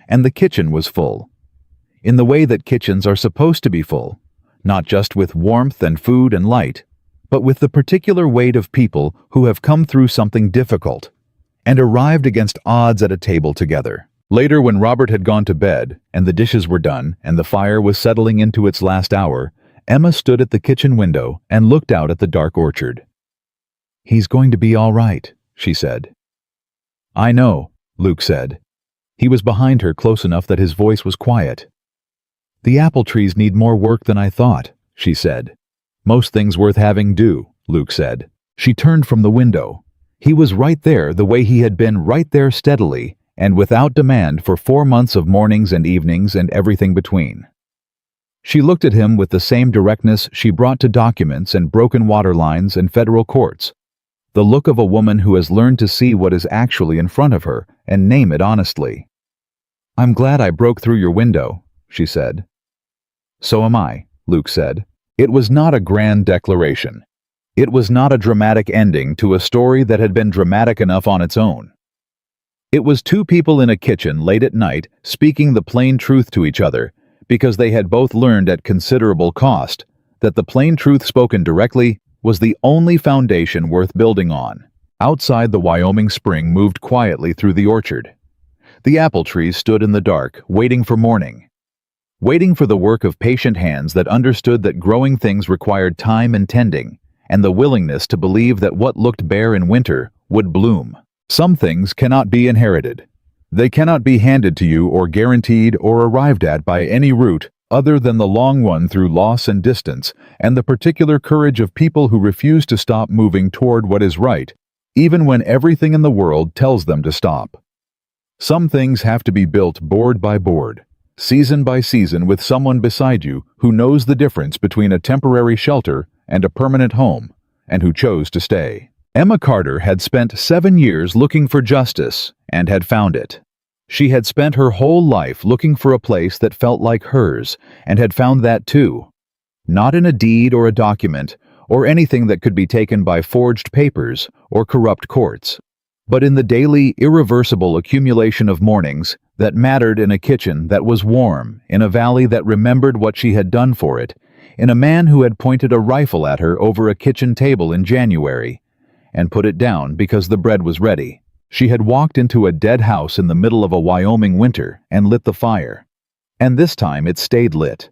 and the kitchen was full, in the way that kitchens are supposed to be full, not just with warmth and food and light, but with the particular weight of people who have come through something difficult and arrived against odds at a table together. Later, when Robert had gone to bed and the dishes were done and the fire was settling into its last hour, Emma stood at the kitchen window and looked out at the dark orchard. He's going to be all right, she said. I know, Luke said. He was behind her close enough that his voice was quiet. The apple trees need more work than I thought, she said. Most things worth having do, Luke said. She turned from the window. He was right there the way he had been right there steadily and without demand for 4 months of mornings and evenings and everything between. She looked at him with the same directness she brought to documents and broken water lines and federal courts, the look of a woman who has learned to see what is actually in front of her and name it honestly. I'm glad I broke through your window, she said. So am I, Luke said. It was not a grand declaration. It was not a dramatic ending to a story that had been dramatic enough on its own. It was 2 people in a kitchen late at night speaking the plain truth to each other, because they had both learned at considerable cost that the plain truth spoken directly was the only foundation worth building on. Outside, the Wyoming spring moved quietly through the orchard. The apple trees stood in the dark, waiting for morning, waiting for the work of patient hands that understood that growing things required time and tending, and the willingness to believe that what looked bare in winter would bloom. Some things cannot be inherited. They cannot be handed to you or guaranteed or arrived at by any route other than the long one through loss and distance and the particular courage of people who refuse to stop moving toward what is right, even when everything in the world tells them to stop. Some things have to be built board by board, season by season with someone beside you who knows the difference between a temporary shelter and a permanent home, and who chose to stay. Emma Carter had spent 7 years looking for justice and had found it. She had spent her whole life looking for a place that felt like hers, and had found that too. Not in a deed or a document, or anything that could be taken by forged papers or corrupt courts, but in the daily, irreversible accumulation of mornings that mattered, in a kitchen that was warm, in a valley that remembered what she had done for it, in a man who had pointed a rifle at her over a kitchen table in January, and put it down because the bread was ready. She had walked into a dead house in the middle of a Wyoming winter and lit the fire. And this time it stayed lit.